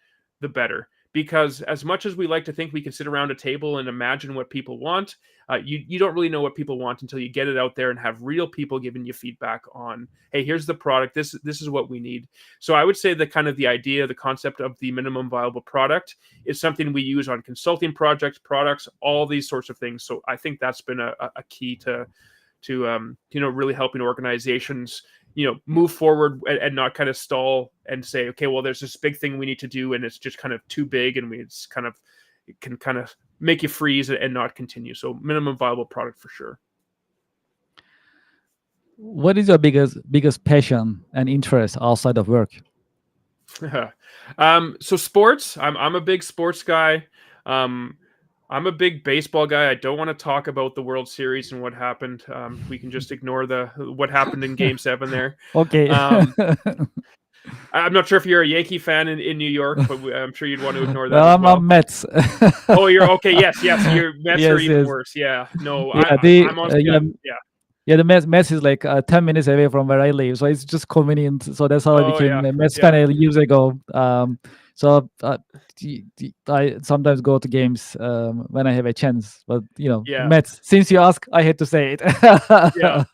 the better. Because as much as we like to think we can sit around a table and imagine what people want, you don't really know what people want until you get it out there and have real people giving you feedback on, hey, here's the product. This is what we need. So I would say that kind of the idea, the concept of the minimum viable product is something we use on consulting projects, products, all these sorts of things. So I think that's been a key to really helping organizations move forward and not kind of stall and say, okay, well, there's this big thing we need to do and it's just kind of too big and it can kind of make you freeze and not continue. So minimum viable product for sure. What is your biggest passion and interest outside of work? So sports. I'm a big sports guy. I'm a big baseball guy. I don't want to talk about the World Series and what happened. We can just ignore what happened in Game 7 there. Okay. I'm not sure if you're a Yankee fan in New York, but I'm sure you'd want to ignore that. Well, as well. I'm Mets. Oh, you're okay. Yes. Your Mets are even worse. Yeah. No. Yeah, I'm honestly, yeah. Yeah, the Mets is like 10 minutes away from where I live, so it's just convenient. So that's how I became a Mets fan years ago. So I sometimes go to games when I have a chance. But Mets. Since you ask, I had to say it.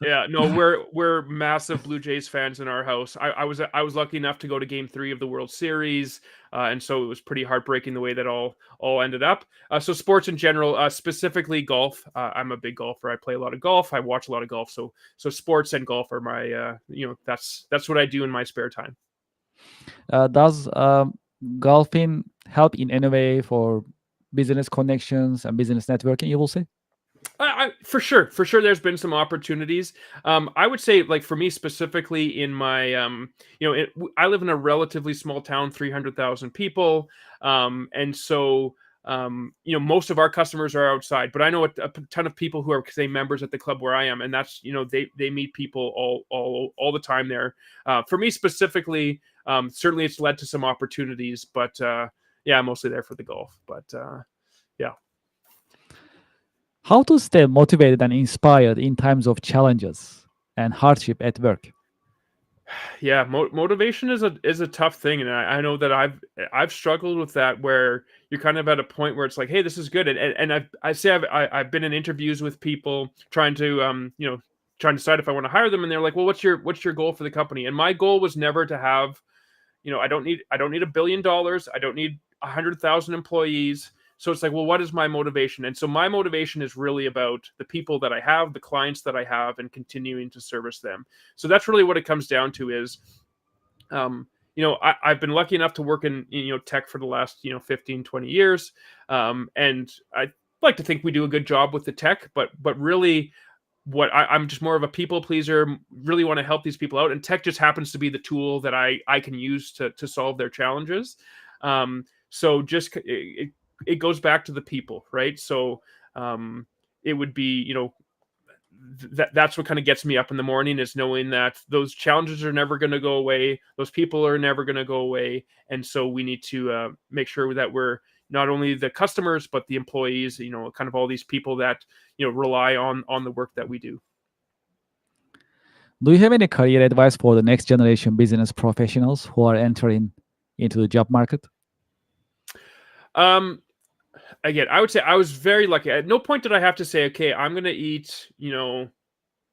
Yeah. No, we're massive Blue Jays fans in our house. I was lucky enough to go to Game 3 of the World Series, and so it was pretty heartbreaking the way that all ended up. So sports in general, specifically golf. I'm a big golfer. I play a lot of golf. I watch a lot of golf. So sports and golf are my that's what I do in my spare time. Does golfing help in any way for business connections and business networking, you will say? For sure, there's been some opportunities. I would say, like for me specifically, in my, I live in a relatively small town, 300,000 people, and so most of our customers are outside. But I know a ton of people who are, say, members at the club where I am, and that's they meet people all the time there. For me specifically, certainly it's led to some opportunities, but I'm mostly there for the golf. But yeah. How to stay motivated and inspired in times of challenges and hardship at work? Yeah, motivation is a tough thing, and I know that I've struggled with that, where you're kind of at a point where it's like, hey, this is good, and I've been in interviews with people trying to trying to decide if I want to hire them, and they're like, well, what's your goal for the company? And my goal was never to have, I don't need $1 billion, I don't need 100,000 employees. So it's like, well, what is my motivation? And so my motivation is really about the people that I have, the clients that I have, and continuing to service them. So that's really what it comes down to is, I've been lucky enough to work in, tech for the last, 15, 20 years. And I like to think we do a good job with the tech, but really I'm just more of a people pleaser, really want to help these people out. And tech just happens to be the tool that I can use to solve their challenges. So just, it goes back to the people, right? So it would be, that's what kind of gets me up in the morning, is knowing that those challenges are never going to go away. Those people are never going to go away. And so we need to make sure that we're not only the customers, but the employees, kind of all these people that, rely on the work that we do. Do you have any career advice for the next generation business professionals who are entering into the job market? Again, I would say I was very lucky. At no point did I have to say, okay, I'm going to eat,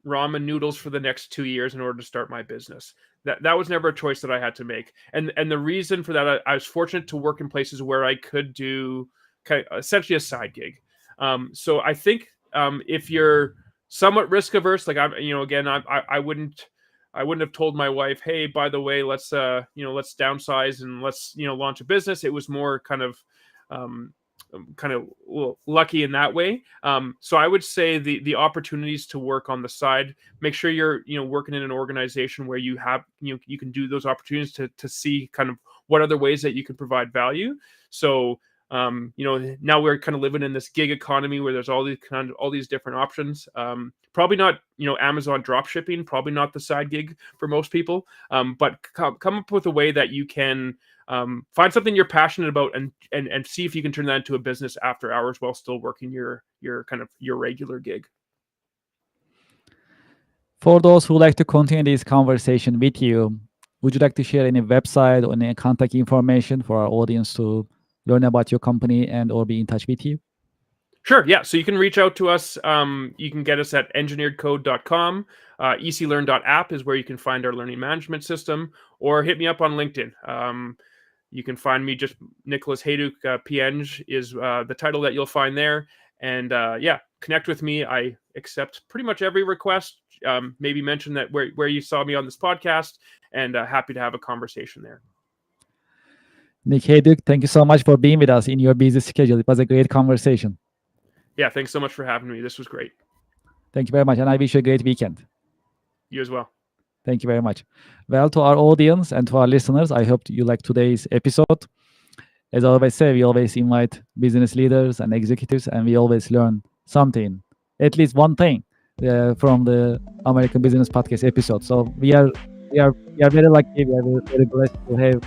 ramen noodles for the next 2 years in order to start my business. That was never a choice that I had to make. And the reason for that, I was fortunate to work in places where I could do essentially a side gig. So I think if you're somewhat risk averse, like I wouldn't have told my wife, hey, by the way, let's downsize and let's launch a business. It was more kind of kind of lucky in that way. So I would say the opportunities to work on the side, make sure you're working in an organization where you have you can do those opportunities to see kind of what other ways that you can provide value. So now we're kind of living in this gig economy where there's all these different options. Probably not Amazon drop shipping, probably not the side gig for most people, but come up with a way that you can find something you're passionate about and see if you can turn that into a business after hours while still working your regular gig. For those who like to continue this conversation with you, would you like to share any website or any contact information for our audience to learn about your company and or be in touch with you? Sure. Yeah. So you can reach out to us. You can get us at engineeredcode.com. eclearn.app is where you can find our learning management system, or hit me up on LinkedIn. You can find me, just Nicholas Hayduk, PNG is the title that you'll find there. And connect with me. I accept pretty much every request. Maybe mention that where you saw me on this podcast, and happy to have a conversation there. Nick Hayduk, thank you so much for being with us in your busy schedule. It was a great conversation. Yeah, thanks so much for having me. This was great. Thank you very much, and I wish you a great weekend. You as well. Thank you very much. Well, to our audience and to our listeners, I hope you like today's episode. As I always say, we always invite business leaders and executives, and we always learn something, at least one thing, from the American Business Podcast episode. So we are very lucky. We are very blessed to have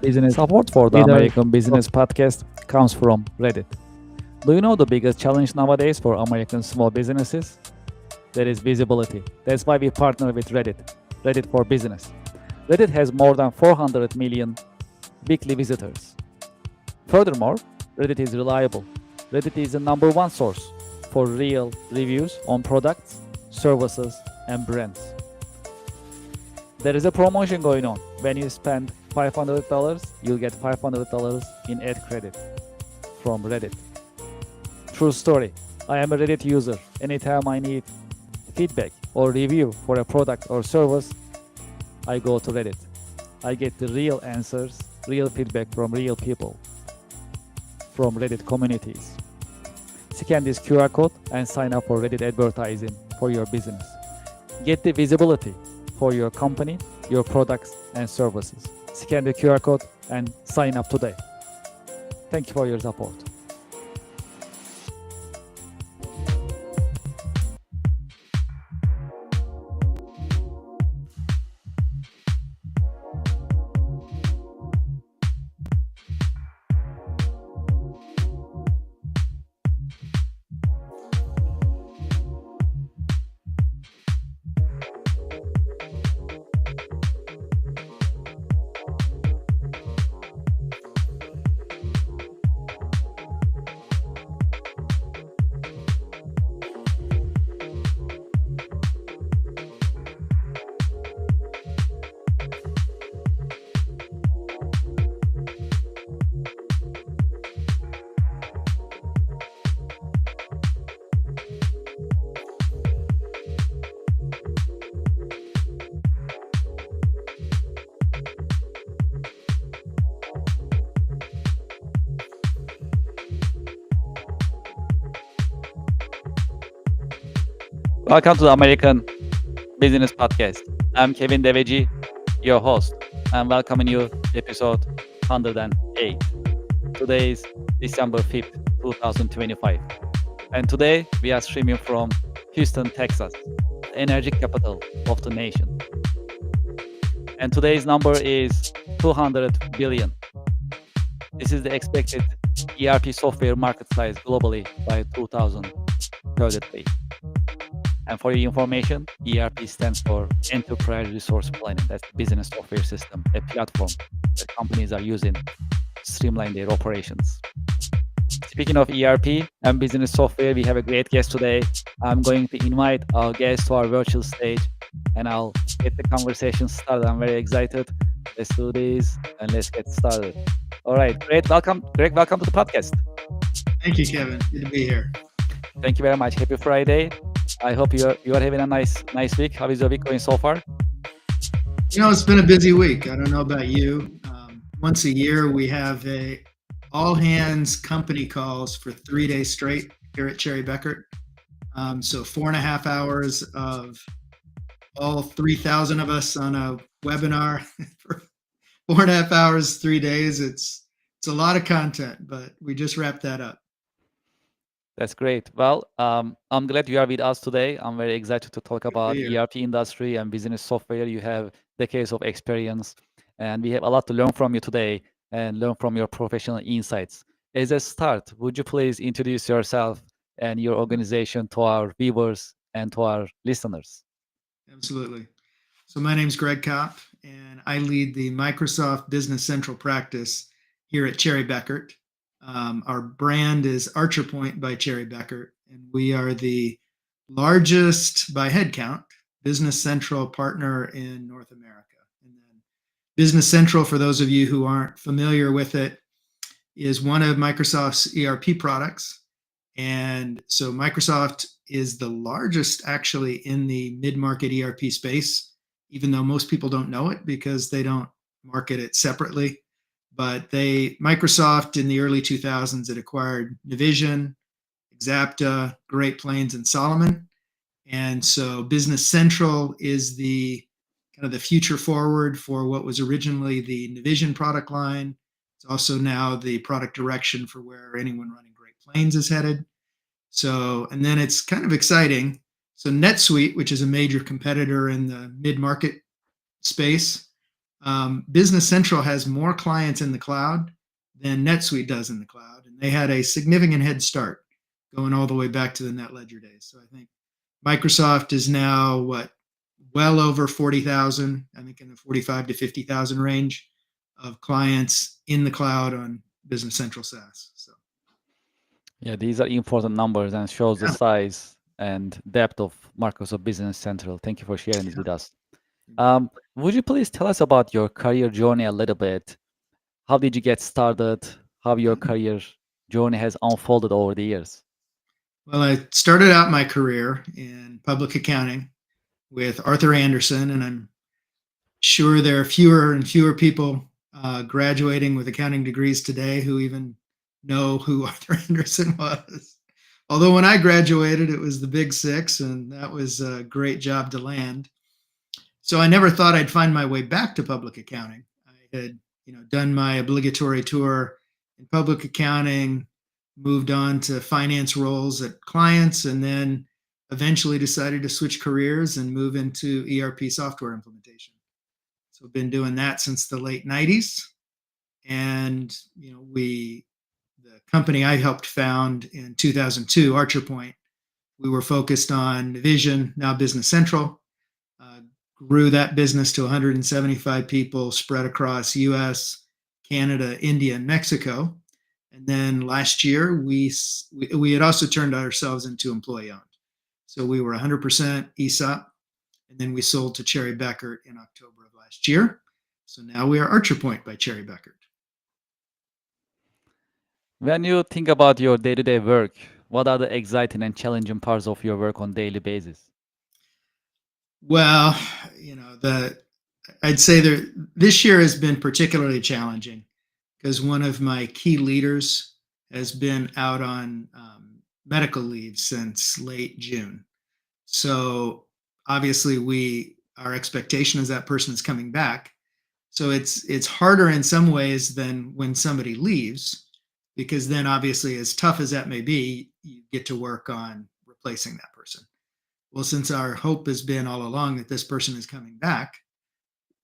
business support for the American Business Podcast comes from Reddit. Do you know the biggest challenge nowadays for American small businesses? That is visibility. That's why we partner with Reddit for Business. Reddit has more than 400 million weekly visitors. Furthermore, Reddit is reliable. Reddit is the number one source for real reviews on products, services, and brands. There is a promotion going on. When you spend $500, you'll get $500 in ad credit from Reddit. True story. I am a Reddit user. Anytime I need feedback or review for a product or service, I go to Reddit. I get the real answers, real feedback from real people, from Reddit communities. Scan this QR code and sign up for Reddit advertising for your business. Get the visibility for your company, your products and services. Scan the QR code and sign up today. Thank you for your support. Welcome to the American Business Podcast. I'm Kevin Deveci, your host. I'm welcoming you to episode 108. Today is December 5th, 2025. And today we are streaming from Houston, Texas, the energy capital of the nation. And today's number is 200 billion. This is the expected ERP software market size globally by 2033. And for your information, ERP stands for Enterprise Resource Planning. That's the business software system, a platform that companies are using to streamline their operations. Speaking of ERP and business software, we have a great guest today. I'm going to invite our guest to our virtual stage, and I'll get the conversation started. I'm very excited. Let's do this, and let's get started. All right, great. Welcome, Greg. Welcome to the podcast. Thank you, Kevin. Good to be here. Thank you very much. Happy Friday. I hope you are having a nice week. How is your week going so far? It's been a busy week. I don't know about you. Once a year, we have all hands company calls for 3 days straight here at Cherry Beckert. So 4.5 hours of all 3,000 of us on a webinar for 4.5 hours, 3 days. It's a lot of content, but we just wrapped that up. That's great. Well, I'm glad you are with us today. I'm very excited to talk about be here. ERP industry and business software. You have decades of experience, and we have a lot to learn from you today and learn from your professional insights. As a start, would you please introduce yourself and your organization to our viewers and to our listeners? Absolutely. So my name's Greg Kopp, and I lead the Microsoft Business Central practice here at Cherry Beckert. Our brand is Archer Point by Cherry Beckert, and we are the largest by headcount Business Central partner in North America. And then Business Central, for those of you who aren't familiar with it, is one of Microsoft's ERP products. And so Microsoft is the largest actually in the mid-market ERP space, even though most people don't know it because they don't market it separately. But Microsoft in the early 2000s had acquired Navision, Exapta, Great Plains, and Solomon. And so Business Central is the kind of the future forward for what was originally the Navision product line. It's also now the product direction for where anyone running Great Plains is headed. So, and then it's kind of exciting. So NetSuite, which is a major competitor in the mid-market space, Business Central has more clients in the cloud than NetSuite does in the cloud. And they had a significant head start going all the way back to the NetLedger days. So I think Microsoft is now well over 40,000, I think in the 45 to 50,000 range of clients in the cloud on Business Central SaaS. So Yeah, these are important numbers and shows the Yeah. size and depth of Microsoft Business Central. Thank you for sharing this with us. Would you please tell us about your career journey a little bit? How did you get started? How your career journey has unfolded over the years? Well, I started out my career in public accounting with Arthur Anderson, and I'm sure there are fewer and fewer people graduating with accounting degrees today who even know who Arthur Anderson was. Although when I graduated, it was the Big Six, and that was a great job to land. So I never thought I'd find my way back to public accounting. I had, done my obligatory tour in public accounting, moved on to finance roles at clients, and then eventually decided to switch careers and move into ERP software implementation. So I've been doing that since the late 90s. And, the company I helped found in 2002, Archer Point, we were focused on Navision, now Business Central, grew that business to 175 people spread across US, Canada, India, and Mexico. And then last year, we had also turned ourselves into employee owned. So we were 100% ESOP, and then we sold to Cherry Beckert in October of last year. So now we are Archer Point by Cherry Beckert. When you think about your day-to-day work, what are the exciting and challenging parts of your work on daily basis? Well, I'd say this year has been particularly challenging because one of my key leaders has been out on medical leave since late June. So obviously our expectation is that person is coming back. So it's harder in some ways than when somebody leaves, because then obviously, as tough as that may be, you get to work on replacing that person. Well, since our hope has been all along that this person is coming back,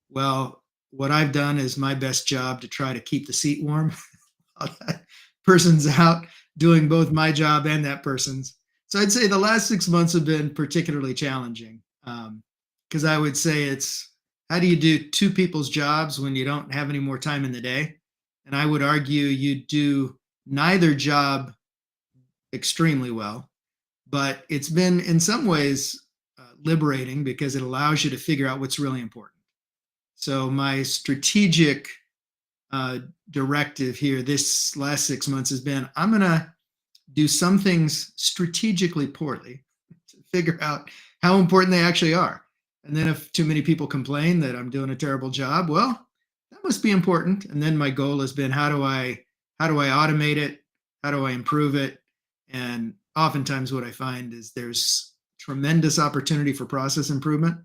well, what I've done is my best job to try to keep the seat warm while that person's out doing both my job and that person's. So I'd say the last 6 months have been particularly challenging because I would say it's how do you do two people's jobs when you don't have any more time in the day? And I would argue you do neither job extremely well, but it's been in some ways liberating because it allows you to figure out what's really important. So my strategic directive here this last 6 months has been, I'm going to do some things strategically poorly to figure out how important they actually are. And then if too many people complain that I'm doing a terrible job, well, that must be important. And then my goal has been, how do I how do I automate it? How do I improve it? And oftentimes what I find is there's tremendous opportunity for process improvement.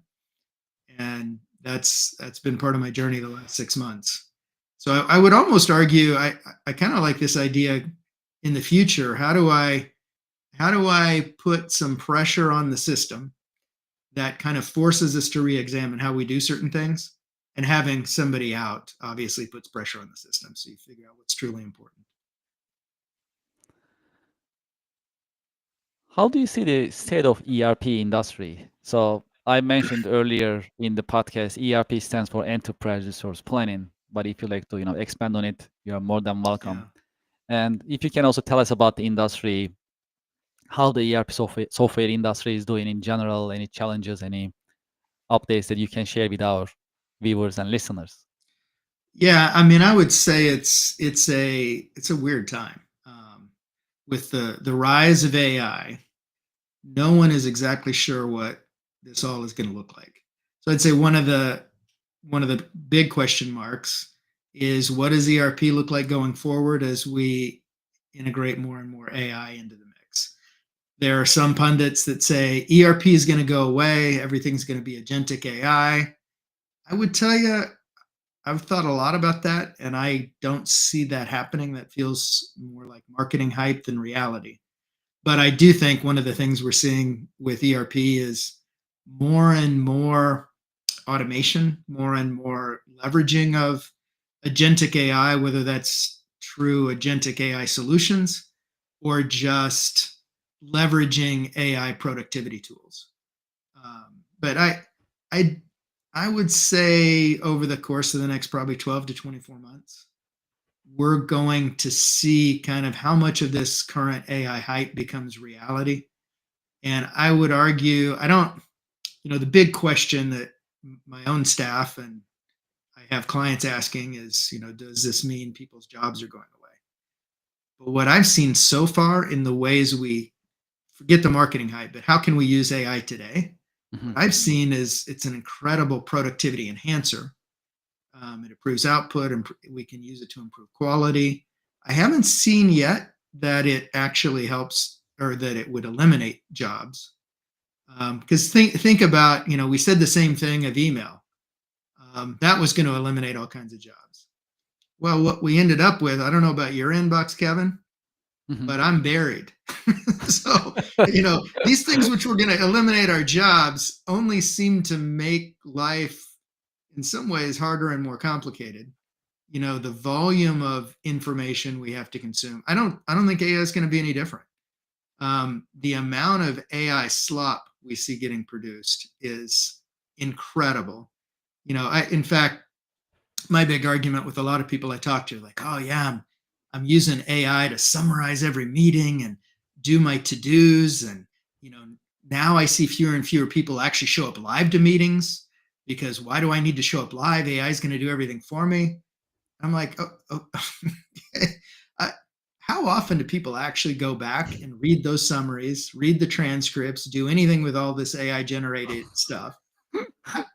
And that's been part of my journey the last 6 months. So I would almost argue I kind of like this idea in the future. How do I put some pressure on the system that kind of forces us to re-examine how we do certain things? And having somebody out obviously puts pressure on the system. So you figure out what's truly important. How do you see the state of ERP industry? So I mentioned earlier in the podcast, ERP stands for Enterprise Resource Planning. But if you like to, expand on it, you are more than welcome. Yeah. And if you can also tell us about the industry, how the ERP software industry is doing in general, any challenges, any updates that you can share with our viewers and listeners. Yeah, I mean, I would say it's a weird time with the rise of AI. No one is exactly sure what this all is going to look like. So I'd say one of the big question marks is, what does ERP look like going forward as we integrate more and more AI into the mix? There are some pundits that say ERP is going to go away, everything's going to be agentic AI. I would tell you, I've thought a lot about that, and I don't see that happening. That feels more like marketing hype than reality. But I do think one of the things we're seeing with ERP is more and more automation, more and more leveraging of agentic AI, whether that's true agentic AI solutions or just leveraging AI productivity tools. But I I would say over the course of the next probably 12 to 24 months, we're going to see kind of how much of this current AI hype becomes reality. And I would argue, I don't, the big question that my own staff and I have clients asking is, does this mean people's jobs are going away? But what I've seen so far in the ways we forget the marketing hype, but how can we use AI today? Mhm. What I've seen is it's an incredible productivity enhancer. It improves output, and we can use it to improve quality. I haven't seen yet that it actually helps or that it would eliminate jobs. Because think about, we said the same thing of email. That was going to eliminate all kinds of jobs. Well, what we ended up with, I don't know about your inbox, Kevin, Mhm. but I'm buried. So, these things which were going to eliminate our jobs only seem to make life in some ways harder and more complicated. The volume of information we have to consume. I don't think AI is going to be any different. The amount of AI slop we see getting produced is incredible. In fact, my big argument with a lot of people I talk to, like, oh yeah, I'm using AI to summarize every meeting and do my to-dos, and now I see fewer and fewer people actually show up live to meetings, because why do I need to show up live? AI is going to do everything for me. I'm like, oh. How often do people actually go back and read those summaries, read the transcripts, do anything with all this AI generated stuff?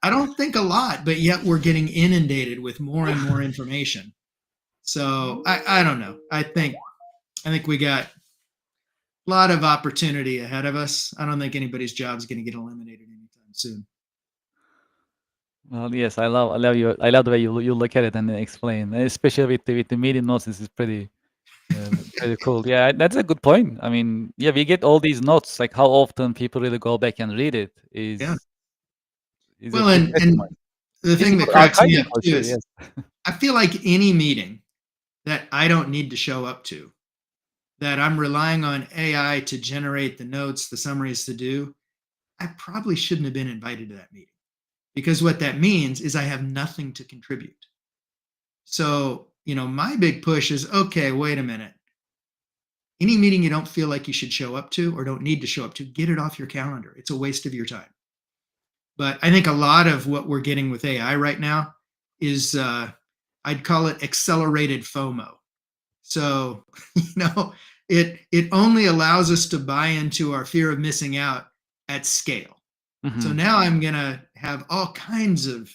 I don't think a lot, but yet we're getting inundated with more and more information. So I don't know. I think we got a lot of opportunity ahead of us. I don't think anybody's job is going to get eliminated anytime soon. Well, yes, I love the way you look at it and explain, especially with the meeting notes. This is pretty pretty cool. Yeah, that's a good point. I mean, yeah, we get all these notes. Like, how often people really go back and read it Yeah. is a Well, good question and mark. the It's thing good that cracks me archiving up for too sure. is Yes. I feel like any meeting that I don't need to show up to, that I'm relying on AI to generate the notes, the summaries to do, I probably shouldn't have been invited to that meeting, because what that means is I have nothing to contribute. So, my big push is, okay, wait a minute. Any meeting you don't feel like you should show up to or don't need to show up to, get it off your calendar. It's a waste of your time. But I think a lot of what we're getting with AI right now is, I'd call it accelerated FOMO. So, it only allows us to buy into our fear of missing out at scale. So Mhm. now I'm going to have all kinds of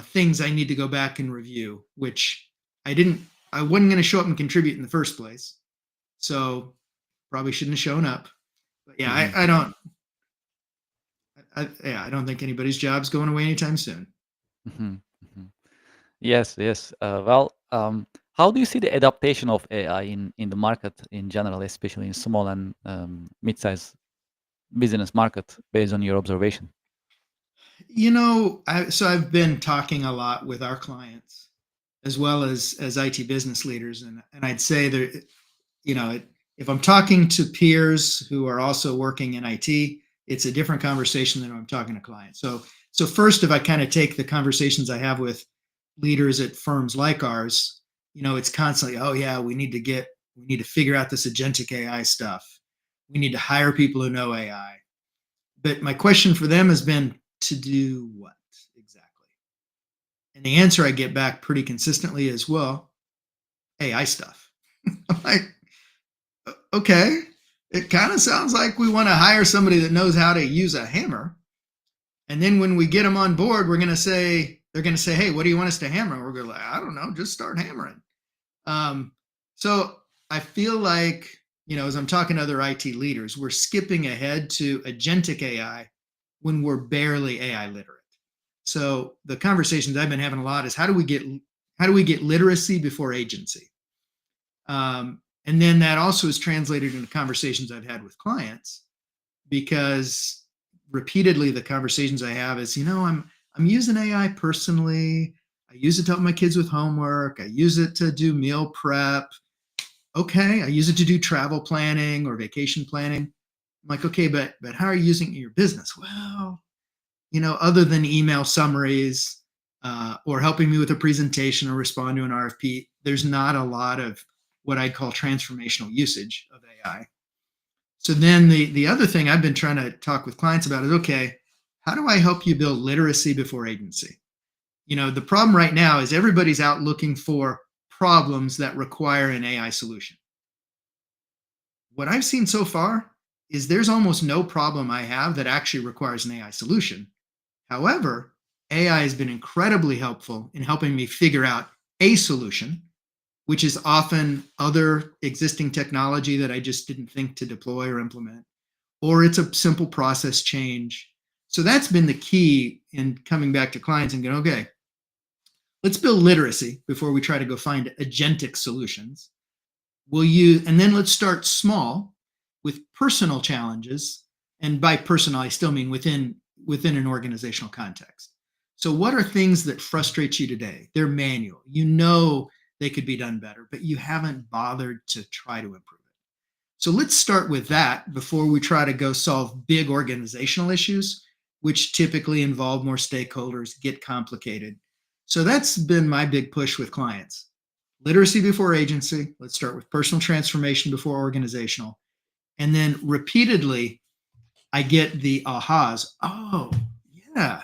things I need to go back and review, which I I wasn't going to show up and contribute in the first place. So probably shouldn't have shown up. But yeah, I don't think anybody's job's going away anytime soon. Mhm, mhm. Yes, yes. How do you see the adaptation of AI in the market in general, especially in small and mid-sized business market, based on your observation? So I've been talking a lot with our clients as well as IT business leaders, and I'd say that if I'm talking to peers who are also working in IT, it's a different conversation than when I'm talking to clients. So first, if I kind of take the conversations I have with leaders at firms like ours, it's constantly, oh yeah, we need to figure out this agentic AI stuff. We need to hire people who know AI. But my question for them has been, to do what exactly? And the answer I get back pretty consistently is, well, AI stuff. I'm like, okay, it kind of sounds like we want to hire somebody that knows how to use a hammer. And then when we get them on board, they're going to say, hey, what do you want us to hammer? We're going to I don't know, just start hammering. So I feel like, as I'm talking to other IT leaders, we're skipping ahead to agentic AI when we're barely AI literate. So the conversations I've been having a lot is how do we get literacy before agency? And then that also is translated into conversations I've had with clients, because repeatedly the conversations I have is, I'm using AI personally. I use it to help my kids with homework. I use it to do meal prep. Okay, I use it to do travel planning or vacation planning. I'm like, okay, but how are you using it in your business? Well, other than email summaries or helping me with a presentation or respond to an RFP, there's not a lot of what I'd call transformational usage of AI. So then the other thing I've been trying to talk with clients about is, okay, how do I help you build literacy before agency? The problem right now is everybody's out looking for problems that require an AI solution. What I've seen so far is there's almost no problem I have that actually requires an AI solution. However, AI has been incredibly helpful in helping me figure out a solution, which is often other existing technology that I just didn't think to deploy or implement, or it's a simple process change. So that's been the key in coming back to clients and going, okay, let's build literacy before we try to go find agentic solutions. And then let's start small with personal challenges. And by personal, I still mean within an organizational context. So what are things that frustrate you today? They're manual. They could be done better, but you haven't bothered to try to improve it. So let's start with that before we try to go solve big organizational issues, which typically involve more stakeholders, get complicated. So that's been my big push with clients. Literacy before agency. Let's start with personal transformation before organizational. And then repeatedly, I get the ahas. Oh, yeah.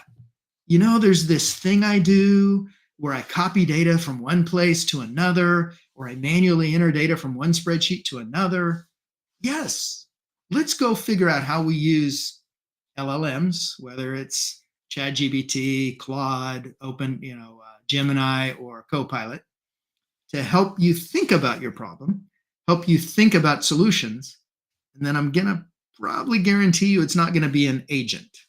There's this thing I do where I copy data from one place to another, or I manually enter data from one spreadsheet to another. Yes, let's go figure out how we use LLMs, whether it's ChatGPT, Claude, Gemini, or Copilot, to help you think about your problem, help you think about solutions. And then I'm going to probably guarantee you it's not going to be an agent.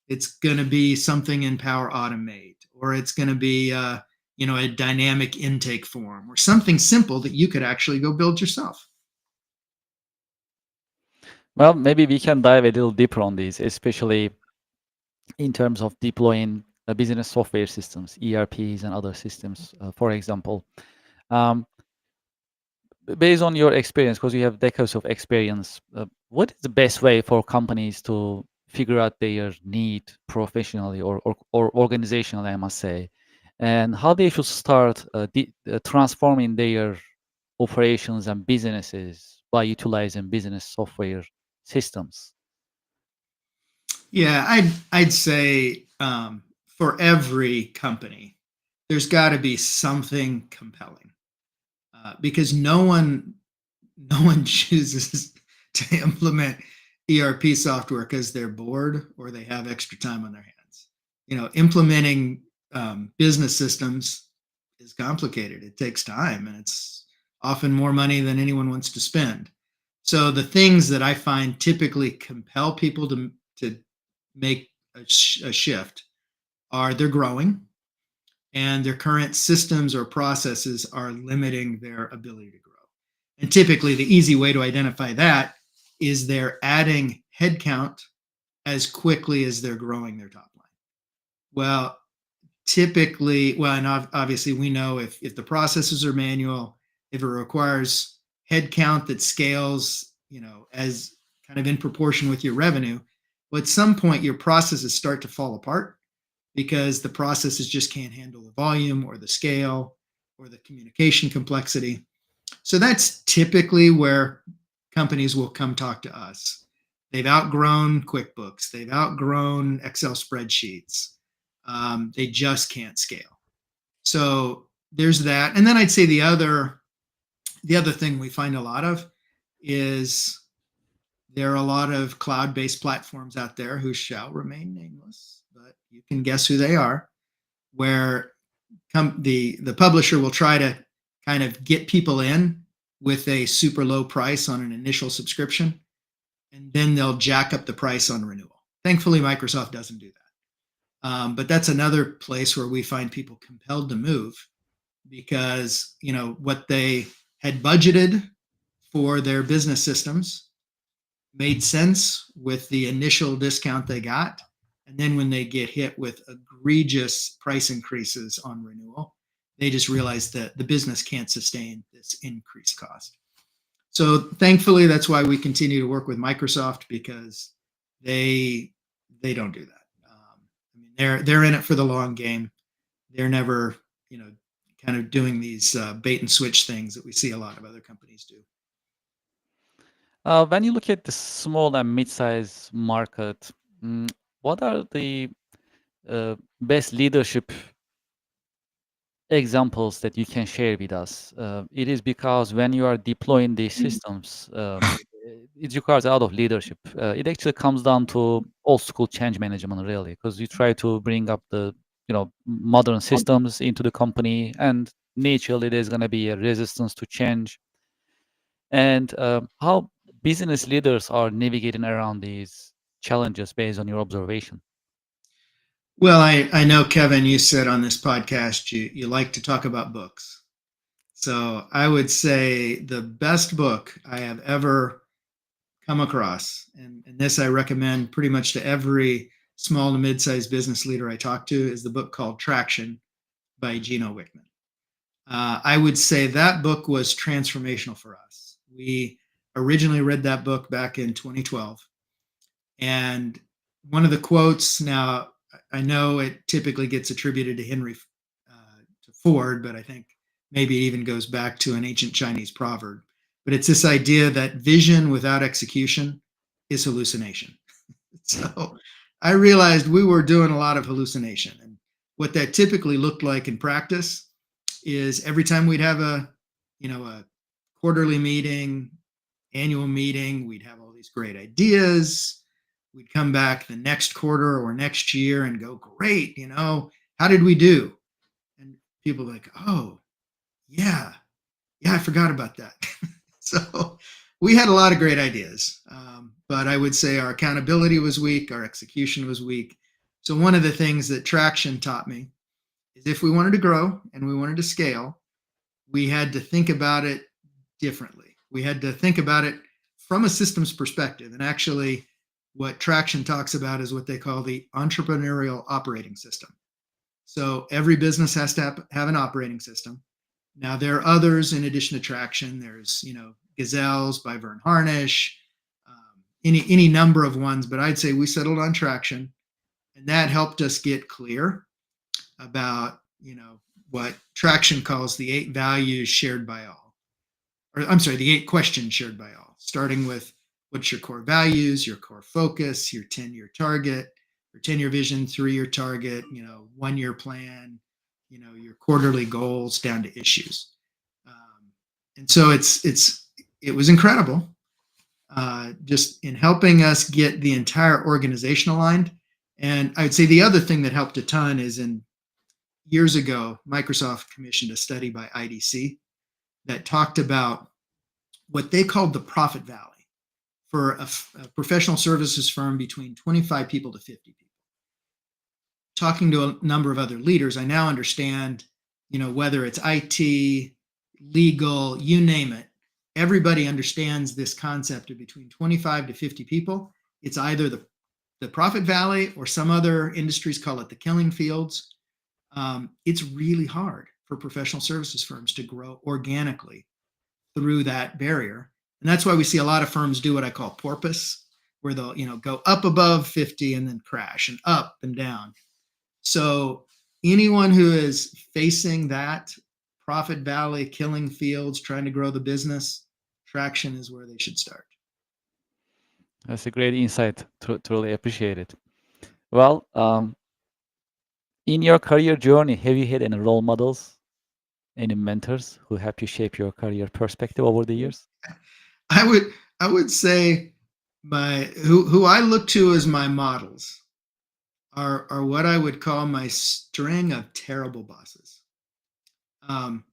It's going to be something in Power Automate, or it's going to be a dynamic intake form, or something simple that you could actually go build yourself. Well, maybe we can dive a little deeper on these, especially in terms of deploying business software systems, ERPs and other systems, for example. Based on your experience, because you have decades of experience, what is the best way for companies to figure out their need professionally or organizationally, I must say, and how they should start transforming their operations and businesses by utilizing business software systems? Yeah, I'd say for every company, there's got to be something compelling, because no one chooses to implement ERP software because they're bored or they have extra time on their hands. Implementing business systems is complicated. It takes time, and it's often more money than anyone wants to spend. So the things that I find typically compel people to make a shift are they're growing, and their current systems or processes are limiting their ability to grow. And typically, the easy way to identify that is they're adding headcount as quickly as they're growing their top line. Well, typically, and obviously we know if the processes are manual, if it requires headcount that scales, as kind of in proportion with your revenue, well, at some point your processes start to fall apart because the processes just can't handle the volume or the scale or the communication complexity. So that's typically where companies will come talk to us. They've outgrown QuickBooks. They've outgrown Excel spreadsheets. They just can't scale. So there's that. And then I'd say the other thing we find a lot of is there are a lot of cloud-based platforms out there who shall remain nameless, but you can guess who they are, where the publisher will try to kind of get people in with a super low price on an initial subscription, and then they'll jack up the price on renewal. Thankfully, Microsoft doesn't do that. But that's another place where we find people compelled to move because, what they had budgeted for their business systems made sense with the initial discount they got. And then when they get hit with egregious price increases on renewal, they just realize that the business can't sustain this increased cost. So thankfully, that's why we continue to work with Microsoft, because they don't do that. They're in it for the long game. They're never, kind of doing these bait and switch things that we see a lot of other companies do. When you look at the small and mid-sized market, what are the best leadership examples that you can share with us? It is because when you are deploying these systems, it requires a lot of leadership. It actually comes down to old school change management, really, because you try to bring up the modern systems into the company, and naturally there's going to be a resistance to change. And how business leaders are navigating around these challenges based on your observation? Well, I know, Kevin, you said on this podcast you like to talk about books. So I would say the best book I have ever come across, and this I recommend pretty much to every small to mid-sized business leader I talk to, is the book called Traction by Gino Wickman. I would say that book was transformational for us. We originally read that book back in 2012. And one of the quotes, now I know it typically gets attributed to to Ford, but I think maybe it even goes back to an ancient Chinese proverb. But it's this idea that vision without execution is hallucination. So I realized we were doing a lot of hallucination. And what that typically looked like in practice is every time we'd have a quarterly meeting, annual meeting, we'd have all these great ideas. We'd come back the next quarter or next year and go, great, how did we do? And people are like, oh, yeah, I forgot about that. So we had a lot of great ideas, but I would say our accountability was weak, our execution was weak. So one of the things that Traction taught me is if we wanted to grow and we wanted to scale, we had to think about it differently. We had to think about it from a systems perspective. And actually, what Traction talks about is what they call the entrepreneurial operating system. So every business has to have an operating system. Now, there are others in addition to Traction. There's, Gazelles by Vern Harnish, any number of ones, but I'd say we settled on Traction, and that helped us get clear about, what Traction calls the 8 values shared by all. The 8 questions shared by all, starting with what's your core values, your core focus, your 10-year target, your 10-year vision, 3-year target, 1-year plan, your quarterly goals down to issues. And so it was incredible just in helping us get the entire organization aligned. And I'd say the other thing that helped a ton is in years ago, Microsoft commissioned a study by IDC that talked about what they called the profit valley for a professional services firm between 25 people to 50 people. Talking to a number of other leaders, I now understand, whether it's IT, legal, you name it, everybody understands this concept of between 25 to 50 people. It's either the profit valley, or some other industries call it the killing fields. It's really hard for professional services firms to grow organically through that barrier. And that's why we see a lot of firms do what I call porpoise, where they'll, go up above 50 and then crash, and up and down. So anyone who is facing that profit valley, killing fields, trying to grow the business, traction is where they should start. That's a great insight. Truly appreciate it. Well, in your career journey, have you had any role models, any mentors who helped you shape your career perspective over the years? I would say who I look to as my models are what I would call my string of terrible bosses.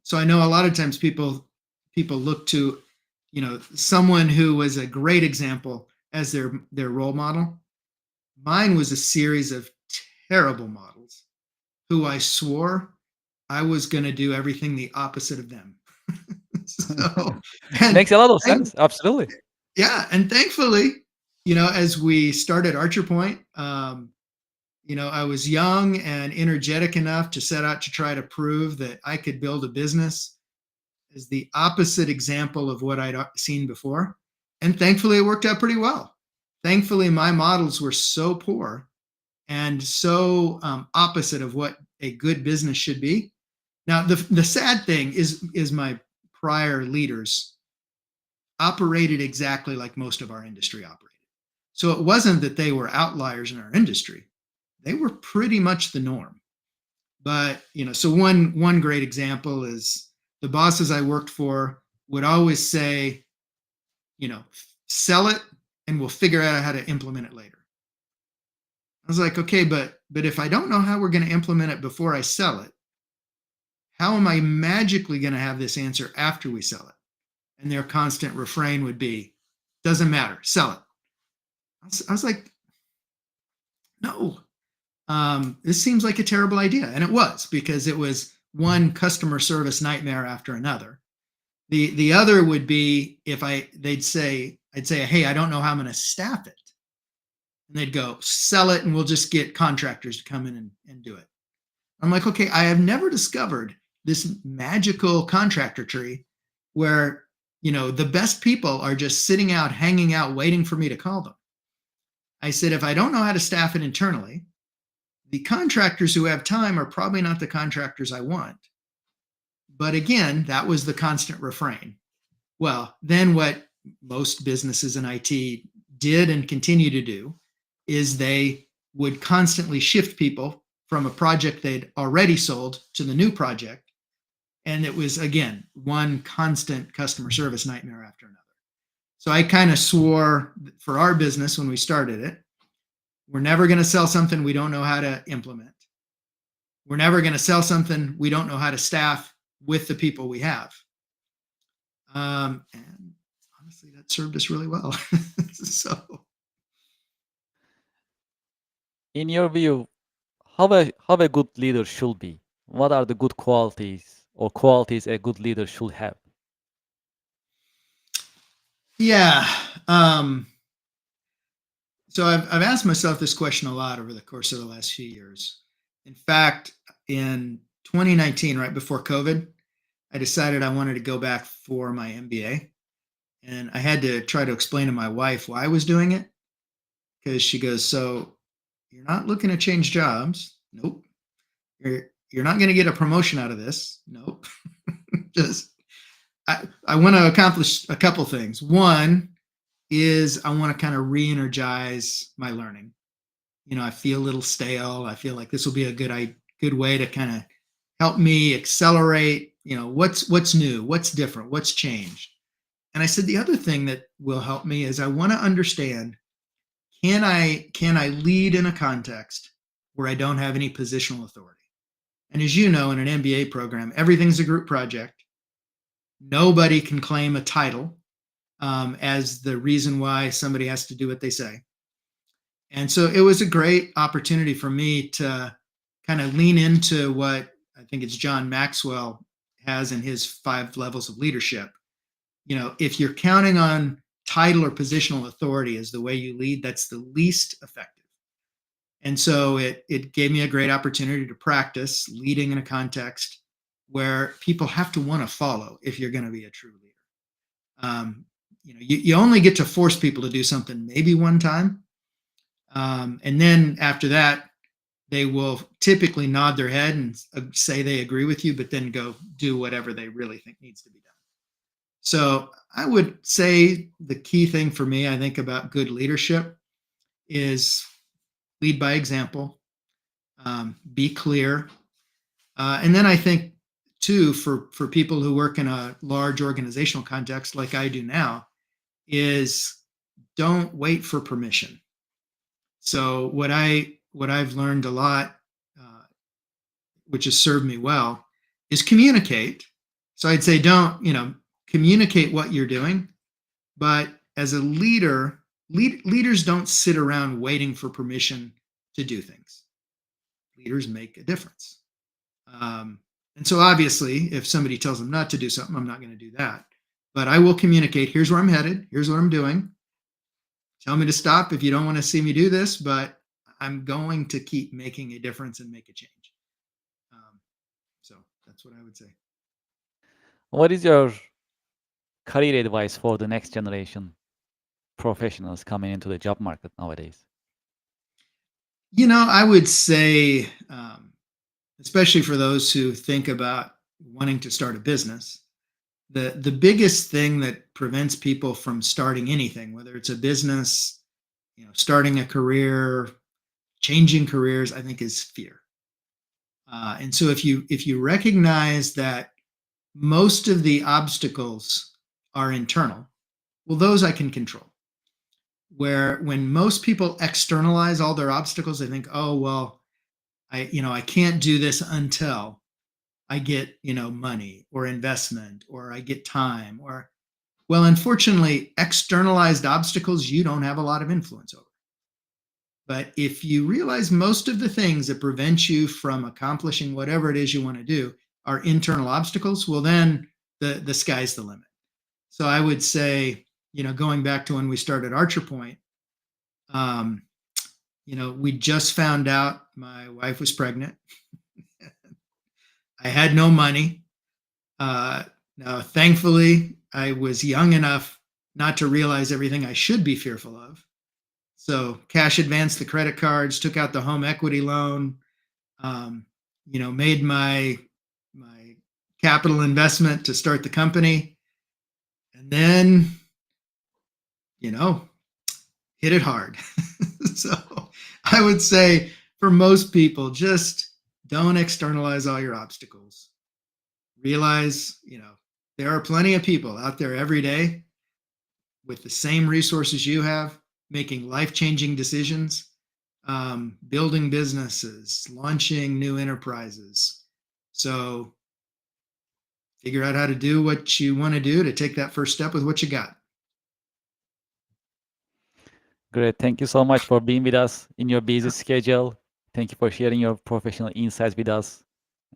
So I know a lot of times people look to, someone who was a great example as their role model. Mine was a series of terrible models who I swore I was going to do everything the opposite of them. So, Makes a lot of sense. Absolutely. Yeah. And thankfully, as we started Archer Point, I was young and energetic enough to set out to try to prove that I could build a business as the opposite example of what I'd seen before. And thankfully, it worked out pretty well. Thankfully, my models were so poor and so opposite of what a good business should be. Now, the sad thing is my prior leaders operated exactly like most of our industry operated. So it wasn't that they were outliers in our industry. They were pretty much the norm. But, so one great example is the bosses I worked for would always say, sell it and we'll figure out how to implement it later. I was like, okay, but if I don't know how we're going to implement it before I sell it, how am I magically going to have this answer after we sell it? And their constant refrain would be, doesn't matter, sell it. I was like, no, this seems like a terrible idea. And it was, because it was one customer service nightmare after another. The other would be I'd say, hey, I don't know how I'm going to staff it. And they'd go, sell it and we'll just get contractors to come in and do it. I'm like, okay, I have never discovered this magical contractor tree where, the best people are just sitting out, hanging out, waiting for me to call them. I said, if I don't know how to staff it internally, the contractors who have time are probably not the contractors I want. But again, that was the constant refrain. Well, then what most businesses in IT did and continue to do is they would constantly shift people from a project they'd already sold to the new project. And it was, again, one constant customer service nightmare after another. So I kind of swore for our business when we started it, we're never going to sell something we don't know how to implement. We're never going to sell something we don't know how to staff with the people we have. And honestly, that served us really well. So, in your view, how a good leader should be? What are the good qualities or qualities a good leader should have? Yeah. So I've asked myself this question a lot over the course of the last few years. In fact, in 2019, right before COVID, I decided I wanted to go back for my MBA. And I had to try to explain to my wife why I was doing it, because she goes, so you're not looking to change jobs? Nope. You're not going to get a promotion out of this? Nope. Just I want to accomplish a couple things. One is I want to kind of re-energize my learning. I feel a little stale. I feel like this will be a good way to kind of help me accelerate, what's new, what's different, what's changed. And I said, the other thing that will help me is I want to understand, can I lead in a context where I don't have any positional authority? And as you know, in an MBA program, everything's a group project. Nobody can claim a title as the reason why somebody has to do what they say. And so it was a great opportunity for me to kind of lean into what I think it's John Maxwell has in his 5 levels of leadership. You know, if you're counting on title or positional authority as the way you lead, that's the least effective. And so it gave me a great opportunity to practice leading in a context where people have to want to follow if you're going to be a true leader. You only get to force people to do something maybe one time. And then after that, they will typically nod their head and say they agree with you, but then go do whatever they really think needs to be done. So I would say the key thing for me, I think, about good leadership is lead by example, be clear. And then I think, too, for people who work in a large organizational context like I do now, is don't wait for permission. So what I've learned a lot, which has served me well, is communicate. So I'd say don't, communicate what you're doing, but as a leader, leaders don't sit around waiting for permission to do things. Leaders make a difference. And so obviously, if somebody tells them not to do something, I'm not going to do that. But I will communicate, here's where I'm headed, here's what I'm doing. Tell me to stop if you don't want to see me do this, but I'm going to keep making a difference and make a change. So that's what I would say. What is your career advice for the next generation professionals coming into the job market nowadays? I would say, especially for those who think about wanting to start a business, the biggest thing that prevents people from starting anything, whether it's a business, starting a career, changing careers, I think is fear. And so if you recognize that most of the obstacles are internal, well, those I can control. When most people externalize all their obstacles, they think, oh, well, I can't do this until I get, money or investment, or I get time, well, unfortunately, externalized obstacles you don't have a lot of influence over. But if you realize most of the things that prevent you from accomplishing whatever it is you want to do are internal obstacles, well, then the sky's the limit. So I would say, going back to when we started Archer Point, we just found out my wife was pregnant. I had no money. Now, thankfully, I was young enough not to realize everything I should be fearful of. So cash advanced the credit cards, took out the home equity loan, made my capital investment to start the company. And then, hit it hard. So I would say for most people, just don't externalize all your obstacles. Realize, there are plenty of people out there every day with the same resources you have, making life-changing decisions, building businesses, launching new enterprises. So figure out how to do what you want to do to take that first step with what you got. Great. Thank you so much for being with us in your busy schedule. Thank you for sharing your professional insights with us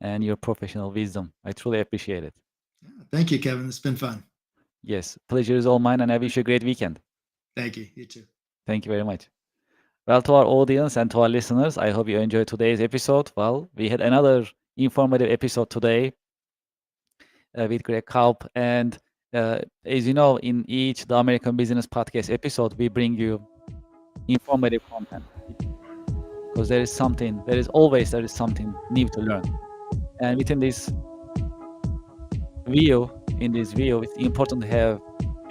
and your professional wisdom. I truly appreciate it. Thank you, Kevin. It's been fun. Yes, pleasure is all mine, and I wish you a great weekend. Thank you. You too. Thank you very much. Well, to our audience and to our listeners, I hope you enjoyed today's episode. Well, we had another informative episode today with Greg Kaup. And as you know, in each The American Business Podcast episode, we bring you informative content. Because there is something new to learn. And within this view, it's important to have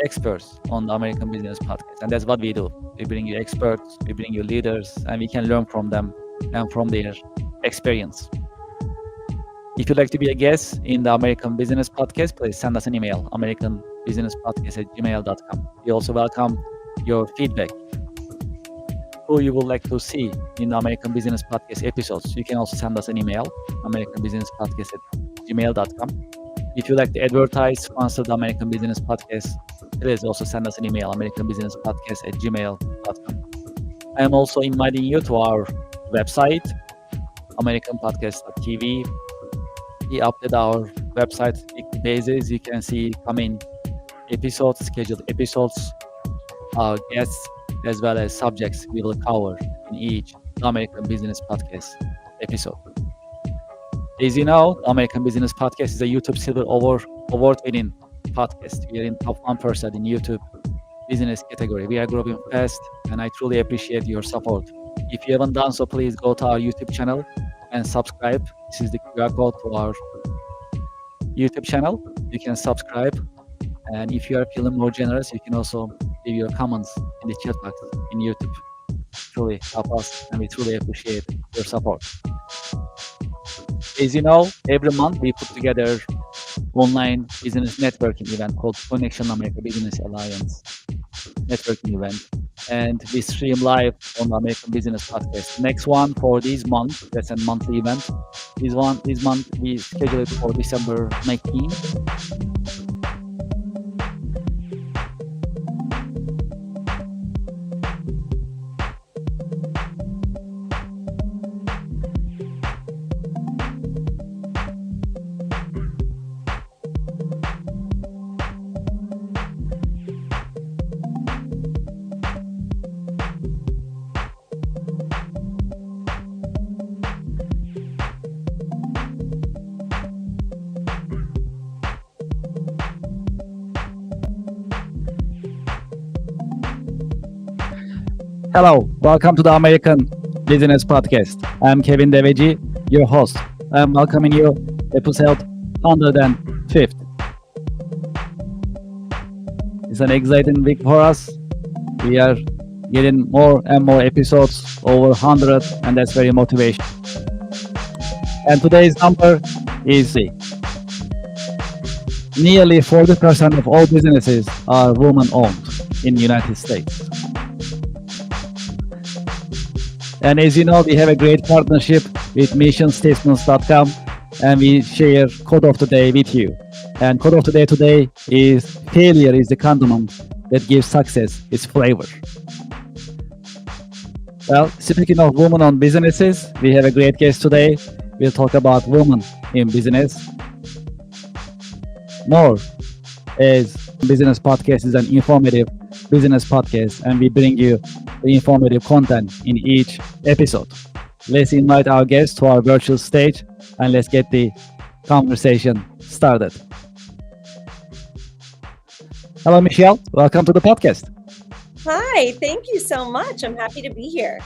experts on the American Business Podcast. And that's what we do. We bring you experts, we bring you leaders, and we can learn from them and from their experience. If you'd like to be a guest in the American Business Podcast, please send us an email, americanbusinesspodcast@gmail.com. We also welcome your feedback. who you would like to see in the American Business Podcast episodes, you can also send us an email, americanbusinesspodcast@gmail.com. If you like to advertise, sponsor the American Business Podcast, please also send us an email, americanbusinesspodcast@gmail.com. I am also inviting you to our website, americanpodcast.tv. We update our website weekly basis. You can see coming episodes, scheduled episodes, our guests, as well as subjects we will cover in each American Business Podcast episode. As you know, American Business Podcast is a YouTube Silver Award-winning podcast. We are in top 1% in YouTube business category. We are growing fast, and I truly appreciate your support. If you haven't done so, please go to our YouTube channel and subscribe. This is the QR code to our YouTube channel. You can subscribe, and if you are feeling more generous, you can also leave your comments in the chat box in YouTube. Truly help us, and we truly appreciate your support. As you know, every month we put together online business networking event called Connection America Business Alliance networking event, and we stream live on the American Business Podcast. Next one for this month, that's a monthly event. This month we schedule it for December 19th. Hello, welcome to the American Business Podcast. I'm Kevin Deveci, your host. I'm welcoming you episode 105th. It's an exciting week for us. We are getting more and more episodes, over 100, and that's very motivation. And today's number is nearly 40% of all businesses are woman-owned in the United States. And as you know, we have a great partnership with missionstatements.com, and we share quote of the day with you. And quote of the day today is failure is the condiment that gives success its flavor. Well, speaking of women-owned businesses, we have a great guest today. We'll talk about women in business. More, as Business Podcast is an informative business podcast, and we bring you the informative content in each episode. Let's invite our guests to our virtual stage, and let's get the conversation started. Hello, Michelle. Welcome to the podcast. Hi, thank you so much. I'm happy to be here.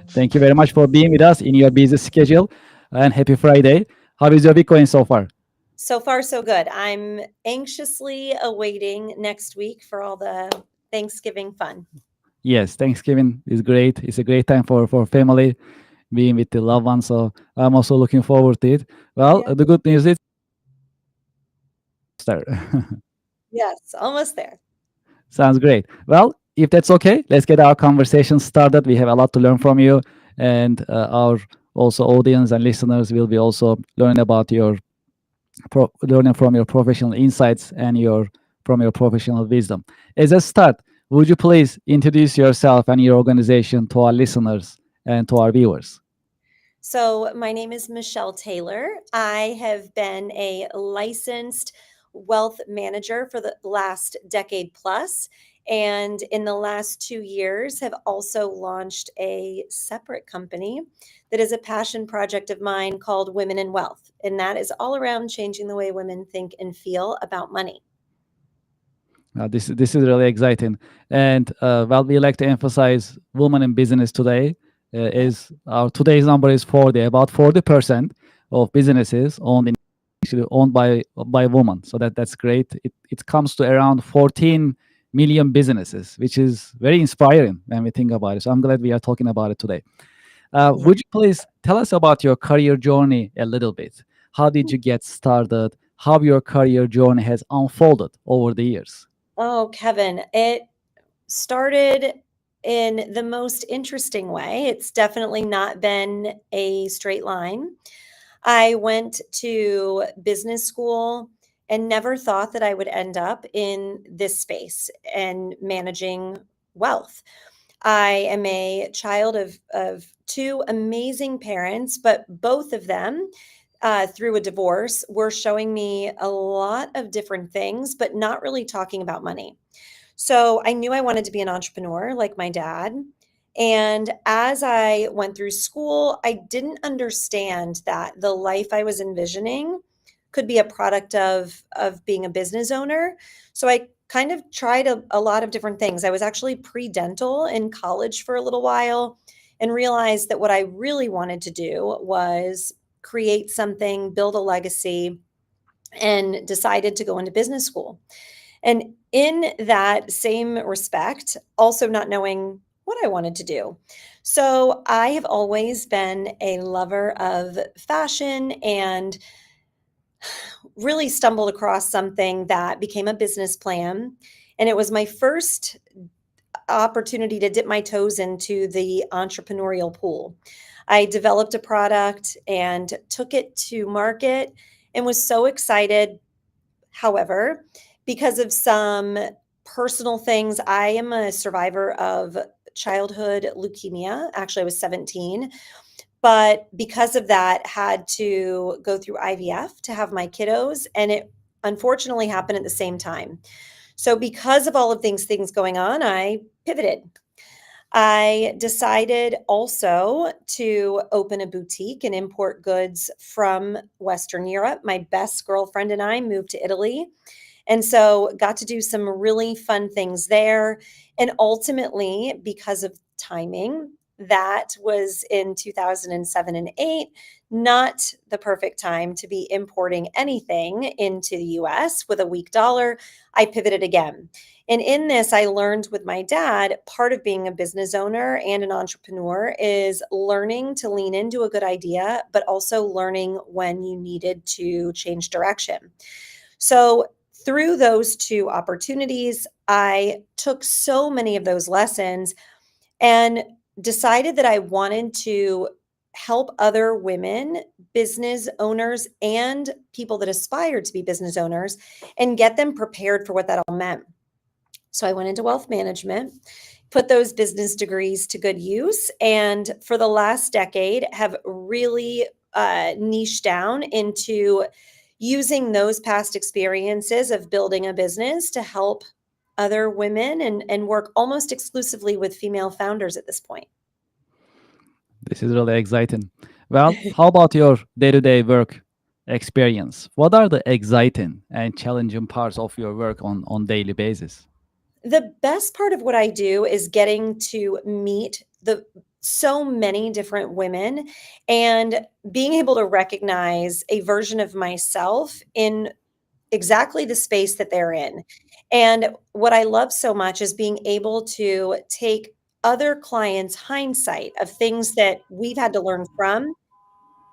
Thank you very much for being with us in your busy schedule, and happy Friday. How is your week going so far? So far, so good. I'm anxiously awaiting next week for all the Thanksgiving fun. Yes, Thanksgiving is great. It's a great time for family, being with the loved ones. So I'm also looking forward to it. Well, Yeah. the good news is start. Yes, almost there. Sounds great. Well, if that's okay, let's get our conversation started. We have a lot to learn from you, and our also audience and listeners will be also learning about your learning from your professional insights and from your professional wisdom. As a start, would you please introduce yourself and your organization to our listeners and to our viewers? So, my name is Michelle Taylor. I have been a licensed wealth manager for the last decade plus, and in the last 2 years have also launched a separate company that is a passion project of mine called Women in Wealth, and that is all around changing the way women think and feel about money. This is really exciting, and well, we like to emphasize women in business today. Is our today's number is 40. About 40% of businesses actually owned by women. So that's great. It comes to around 14 million businesses, which is very inspiring when we think about it. So I'm glad we are talking about it today. Would you please tell us about your career journey a little bit? How did you get started? How your career journey has unfolded over the years? Oh, Kevin, it started in the most interesting way. It's definitely not been a straight line. I went to business school and never thought that I would end up in this space and managing wealth. I am a child of two amazing parents, but both of them, through a divorce, were showing me a lot of different things, but not really talking about money. So I knew I wanted to be an entrepreneur like my dad. And as I went through school, I didn't understand that the life I was envisioning could be a product of being a business owner. So I kind of tried a lot of different things. I was actually pre-dental in college for a little while and realized that what I really wanted to do was create something, build a legacy, and decided to go into business school. And in that same respect, also not knowing what I wanted to do. So I have always been a lover of fashion and really stumbled across something that became a business plan. And it was my first opportunity to dip my toes into the entrepreneurial pool. I developed a product and took it to market and was so excited. However, because of some personal things, I am a survivor of childhood leukemia. Actually, I was 17, but because of that, had to go through IVF to have my kiddos, and it unfortunately happened at the same time. So because of all of these things going on, I pivoted. I decided also to open a boutique and import goods from Western Europe. My best girlfriend and I moved to Italy. And so got to do some really fun things there. And ultimately, because of timing, that was in 2007 and 8, not the perfect time to be importing anything into the US with a weak dollar. I pivoted again. And in this, I learned with my dad, part of being a business owner and an entrepreneur is learning to lean into a good idea, but also learning when you needed to change direction. So through those two opportunities, I took so many of those lessons and decided that I wanted to help other women, business owners, and people that aspired to be business owners and get them prepared for what that all meant. So I went into wealth management, put those business degrees to good use, and for the last decade have really niched down into using those past experiences of building a business to help other women and work almost exclusively with female founders at this point. This is really exciting. Well, how about your day-to-day work experience? What are the exciting and challenging parts of your work on daily basis? The best part of what I do is getting to meet the so many different women and being able to recognize a version of myself in exactly the space that they're in. And what I love so much is being able to take other clients' hindsight of things that we've had to learn from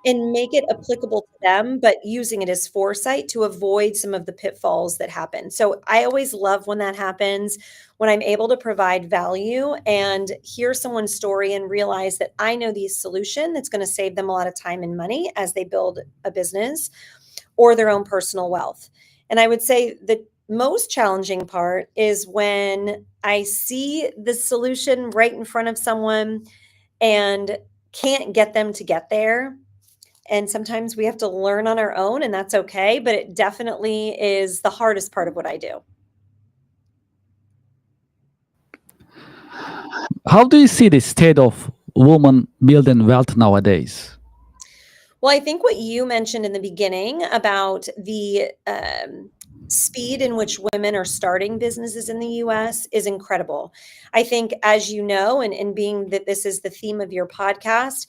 and make it applicable to them, but using it as foresight to avoid some of the pitfalls that happen. So I always love when that happens, when I'm able to provide value and hear someone's story and realize that I know the solution that's going to save them a lot of time and money as they build a business or their own personal wealth. And I would say the most challenging part is when I see the solution right in front of someone and can't get them to get there. And sometimes we have to learn on our own, and that's okay. But it definitely is the hardest part of what I do. How do you see the state of women building wealth nowadays? Well, I think what you mentioned in the beginning about the speed in which women are starting businesses in the US is incredible. I think, as you know, and being that this is the theme of your podcast,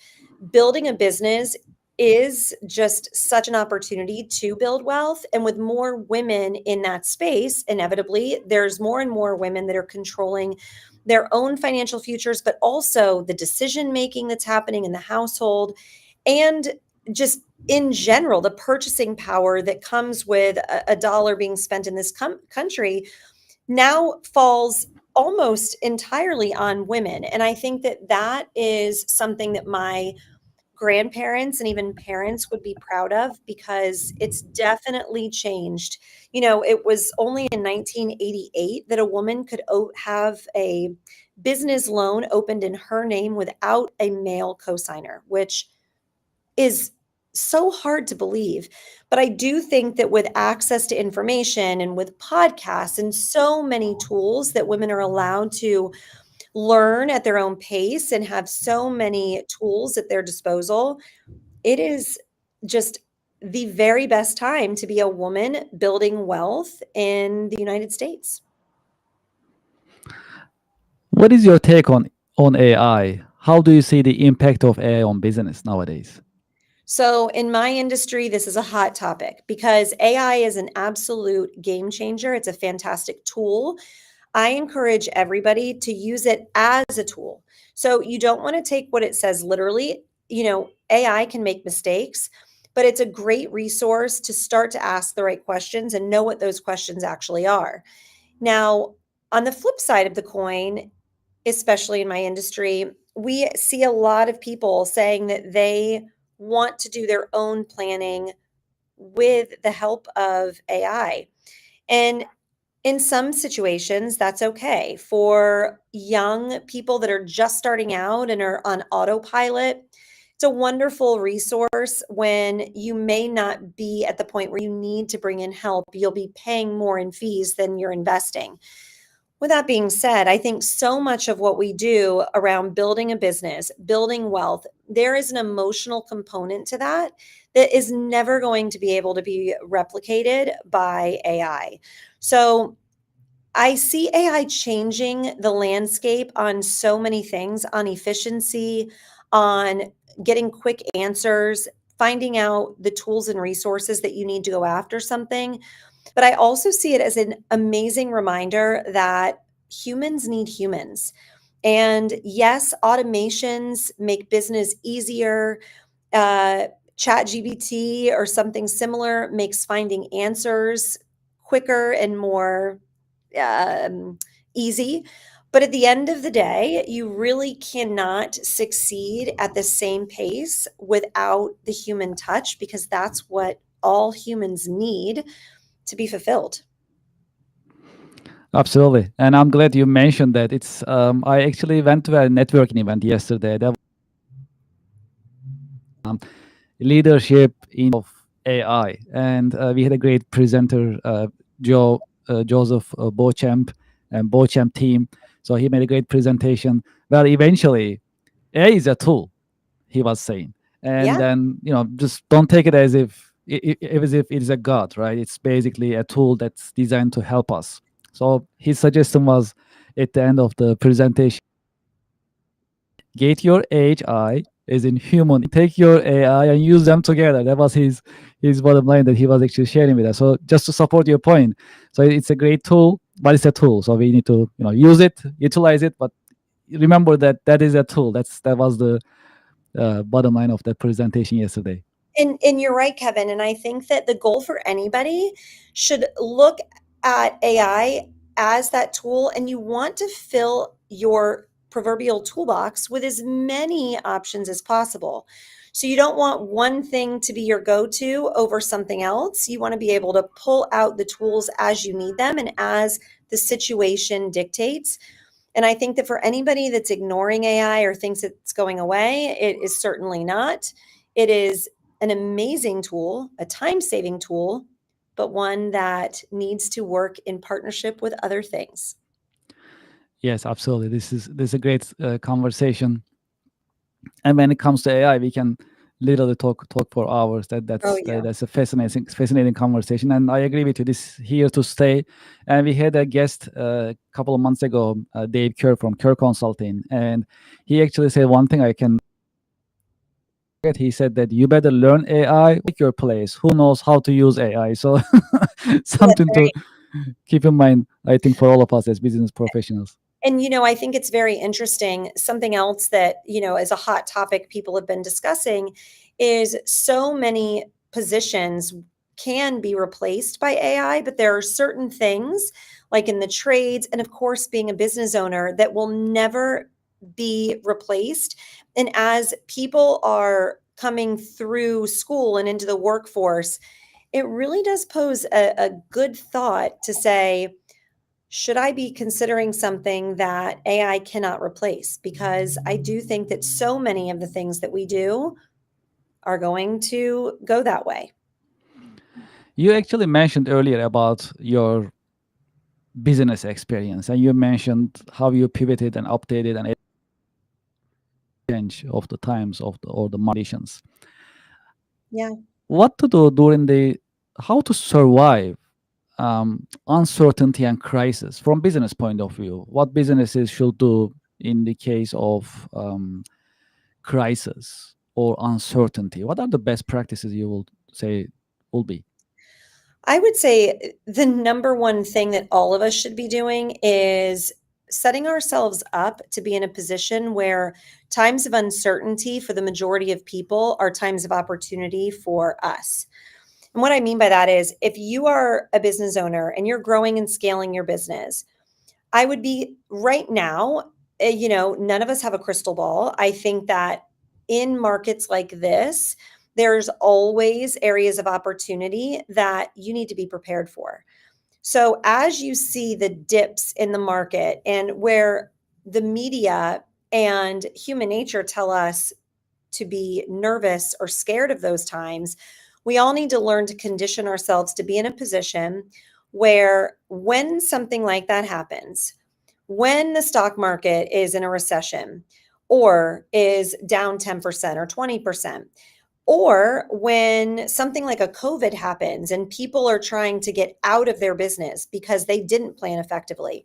building a business is just such an opportunity to build wealth. And with more women in that space, inevitably, there's more and more women that are controlling their own financial futures, but also the decision making that's happening in the household. And just in general, the purchasing power that comes with a dollar being spent in this country now falls almost entirely on women. And I think that that is something that my grandparents and even parents would be proud of, because it's definitely changed. It was only in 1988 that a woman could have a business loan opened in her name without a male cosigner, which is so hard to believe. But I do think that with access to information and with podcasts and so many tools that women are allowed to learn at their own pace and have so many tools at their disposal, it is just the very best time to be a woman building wealth in the United States. What is your take on AI? How do you see the impact of AI on business nowadays? So, in my industry, this is a hot topic because AI is an absolute game changer. It's a fantastic tool. I encourage everybody to use it as a tool. So, you don't want to take what it says literally. AI can make mistakes, but it's a great resource to start to ask the right questions and know what those questions actually are. Now, on the flip side of the coin, especially in my industry, we see a lot of people saying that they want to do their own planning with the help of AI. And in some situations, that's okay. For young people that are just starting out and are on autopilot, it's a wonderful resource when you may not be at the point where you need to bring in help. You'll be paying more in fees than you're investing. With that being said, I think so much of what we do around building a business, building wealth, there is an emotional component to that that is never going to be able to be replicated by AI. So I see AI changing the landscape on so many things, on efficiency, on getting quick answers, finding out the tools and resources that you need to go after something. But I also see it as an amazing reminder that humans need humans. And yes, automations make business easier. ChatGPT or something similar makes finding answers quicker and more easy. But at the end of the day, you really cannot succeed at the same pace without the human touch, because that's what all humans need to be fulfilled. Absolutely, and I'm glad you mentioned that. I actually went to a networking event yesterday. That was leadership in of AI, and we had a great presenter, Joseph Beauchamp and Beauchamp team. So he made a great presentation. Well, eventually, AI is a tool, he was saying, and Yeah. then just don't take it as if it is a god, right? It's basically a tool that's designed to help us. So his suggestion was at the end of the presentation, get your AI as in human, take your AI and use them together. That was his bottom line that he was actually sharing with us. So just to support your point, so it's a great tool, but it's a tool. So we need to use it, utilize it, but remember that is a tool. That was the bottom line of that presentation yesterday. And you're right, Kevin. And I think that the goal for anybody should look at AI as that tool, and you want to fill your proverbial toolbox with as many options as possible. So you don't want one thing to be your go-to over something else. You want to be able to pull out the tools as you need them and as the situation dictates. And I think that for anybody that's ignoring AI or thinks it's going away, it is certainly not. It is an amazing tool, a time-saving tool, but one that needs to work in partnership with other things. Yes, absolutely. This is a great conversation. And when it comes to AI, we can literally talk for hours. That's a fascinating conversation. And I agree with you. This here to stay. And we had a guest a couple of months ago, Dave Kerr from Kerr Consulting, and he actually said one thing I can. He said that you better learn AI, take your place. Who knows how to use AI? So something to keep in mind, I think, for all of us as business professionals. And, I think it's very interesting. Something else that, is a hot topic people have been discussing is so many positions can be replaced by AI, but there are certain things like in the trades, and of course, being a business owner that will never be replaced. And as people are coming through school and into the workforce, it really does pose a good thought to say, should I be considering something that AI cannot replace? Because I do think that so many of the things that we do are going to go that way. You actually mentioned earlier about your business experience, and you mentioned how you pivoted and updated and change of the times of the or the conditions. Yeah. What to do during how to survive uncertainty and crisis from business point of view? What businesses should do in the case of crisis or uncertainty? What are the best practices you will say will be? I would say the number one thing that all of us should be doing is setting ourselves up to be in a position where times of uncertainty for the majority of people are times of opportunity for us. And what I mean by that is if you are a business owner and you're growing and scaling your business, I would be right now, none of us have a crystal ball. I think that in markets like this, there's always areas of opportunity that you need to be prepared for. So as you see the dips in the market and where the media and human nature tell us to be nervous or scared of those times, we all need to learn to condition ourselves to be in a position where when something like that happens, when the stock market is in a recession or is down 10% or 20%, or when something like a COVID happens and people are trying to get out of their business because they didn't plan effectively,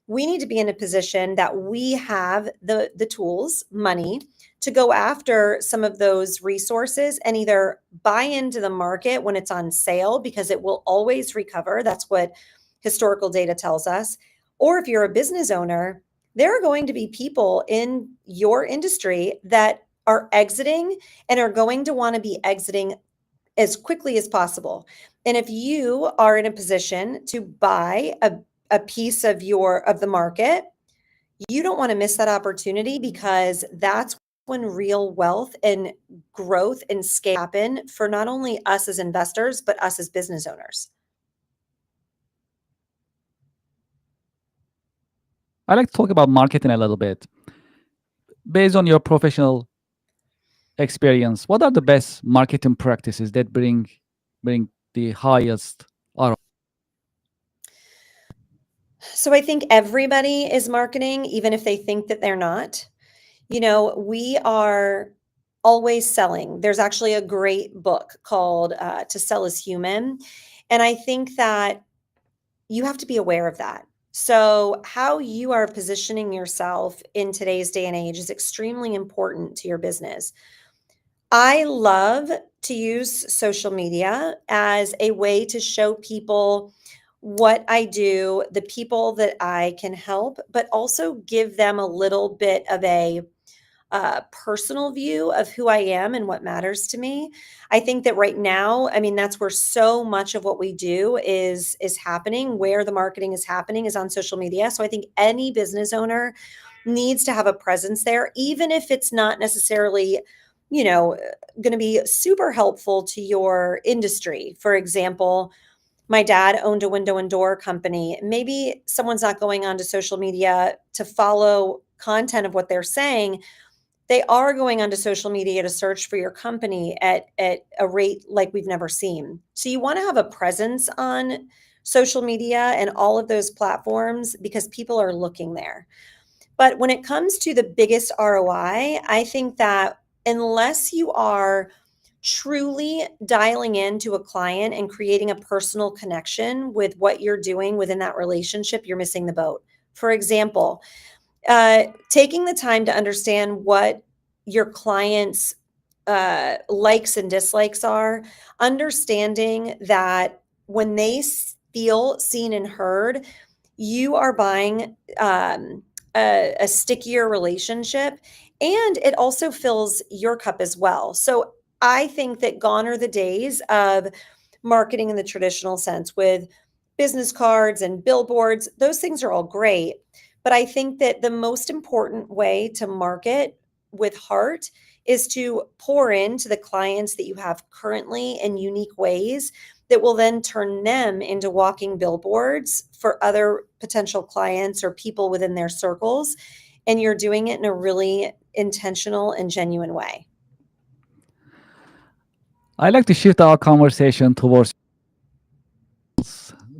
we need to be in a position that we have the tools, money, to go after some of those resources and either buy into the market when it's on sale because it will always recover. That's what historical data tells us. Or if you're a business owner, there are going to be people in your industry that are exiting and are going to want to be exiting as quickly as possible. And if you are in a position to buy a piece of the market, you don't want to miss that opportunity because that's when real wealth and growth and scale happen for not only us as investors, but us as business owners. I like to talk about marketing a little bit. Based on your professional experience, what are the best marketing practices that bring the highest ROI? So I think everybody is marketing, even if they think that they're not. We are always selling. There's actually a great book called To Sell is Human. And I think that you have to be aware of that. So, how you are positioning yourself in today's day and age is extremely important to your business. I love to use social media as a way to show people what I do, the people that I can help, but also give them a little bit of a personal view of who I am and what matters to me. I think that right now, I mean, that's where so much of what we do is happening. Where the marketing is happening is on social media. So I think any business owner needs to have a presence there, even if it's not necessarily, going to be super helpful to your industry. For example, my dad owned a window and door company. Maybe someone's not going onto social media to follow content of what they're saying. They are going onto social media to search for your company at a rate like we've never seen. So you want to have a presence on social media and all of those platforms because people are looking there. But when it comes to the biggest ROI, I think that unless you are truly dialing into a client and creating a personal connection with what you're doing within that relationship, you're missing the boat. For example, taking the time to understand what your clients' likes and dislikes are, understanding that when they feel seen and heard, you are buying a stickier relationship, and it also fills your cup as well. So I think that gone are the days of marketing in the traditional sense with business cards and billboards. Those things are all great. But I think that the most important way to market with heart is to pour into the clients that you have currently in unique ways that will then turn them into walking billboards for other potential clients or people within their circles. And you're doing it in a really intentional and genuine way. I like to shift our conversation towards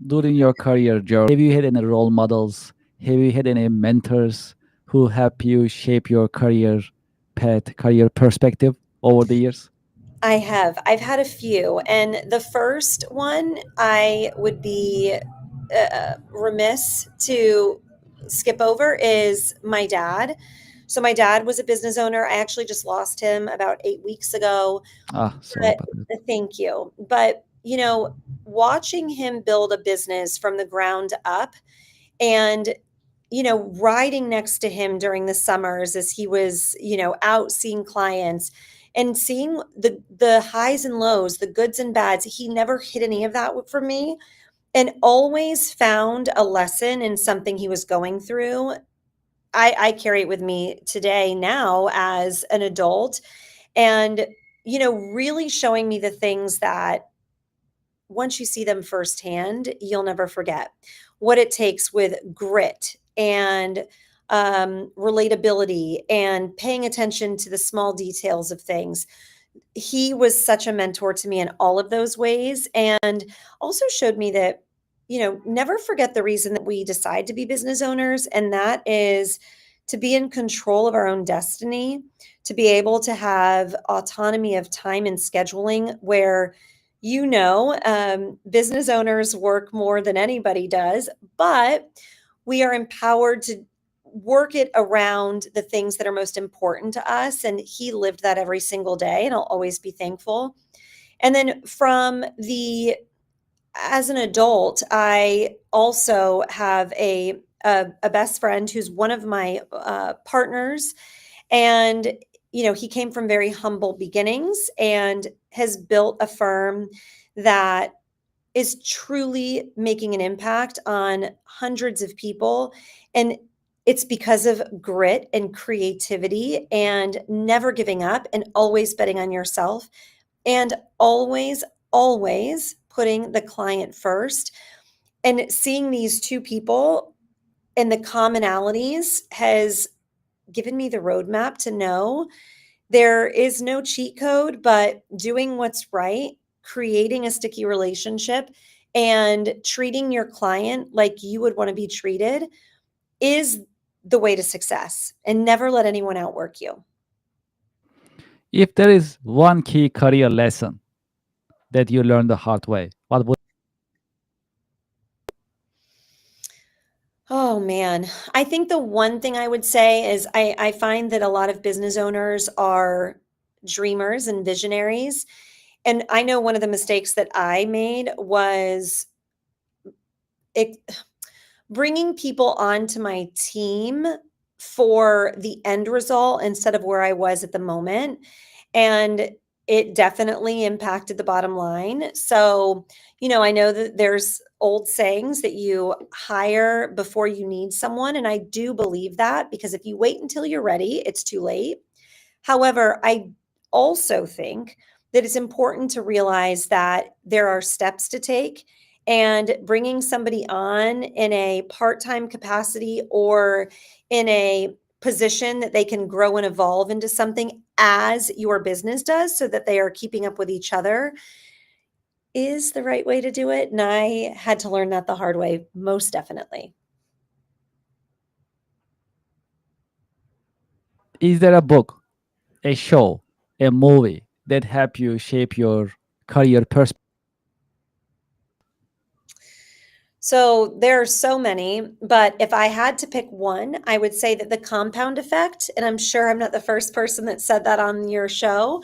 during your career journey. Have you had any role models? Have you had any mentors who help you shape your career path, career perspective over the years? I have. I've had a few. And the first one I would be remiss to skip over is my dad. So, my dad was a business owner. I actually just lost him about 8 weeks ago. Sorry But about that. thank you. But, watching him build a business from the ground up and riding next to him during the summers as he was out seeing clients and seeing the highs and lows, the goods and bads. He never hid any of that for me, and always found a lesson in something he was going through. I carry it with me today now as an adult, and really showing me the things that once you see them firsthand, you'll never forget what it takes with grit and relatability and paying attention to the small details of things. He was such a mentor to me in all of those ways, and also showed me that, never forget the reason that we decide to be business owners, and that is to be in control of our own destiny, to be able to have autonomy of time and scheduling where business owners work more than anybody does, but we are empowered to work it around the things that are most important to us. And he lived that every single day, and I'll always be thankful. And then as an adult, I also have a best friend who's one of my partners. And, he came from very humble beginnings and has built a firm that is truly making an impact on hundreds of people. And it's because of grit and creativity and never giving up and always betting on yourself and always, always putting the client first. And seeing these two people and the commonalities has given me the roadmap to know there is no cheat code, but doing what's right, creating a sticky relationship, and treating your client like you would want to be treated is the way to success. And never let anyone outwork you. If there is one key career lesson that you learned the hard way, what would? Oh man, I think the one thing I would say is I find that a lot of business owners are dreamers and visionaries. And I know one of the mistakes that I made was it, bringing people onto my team for the end result instead of where I was at the moment. And it definitely impacted the bottom line. So, I know that there's old sayings that you hire before you need someone. And I do believe that, because if you wait until you're ready, it's too late. However, I also think that it's important to realize that there are steps to take, and bringing somebody on in a part-time capacity or in a position that they can grow and evolve into something as your business does, so that they are keeping up with each other, is the right way to do it. And I had to learn that the hard way, most definitely. Is there a book, a show, a movie that help you shape your career perspective? So there are so many, but if I had to pick one, I would say that The Compound Effect, and I'm sure I'm not the first person that said that on your show,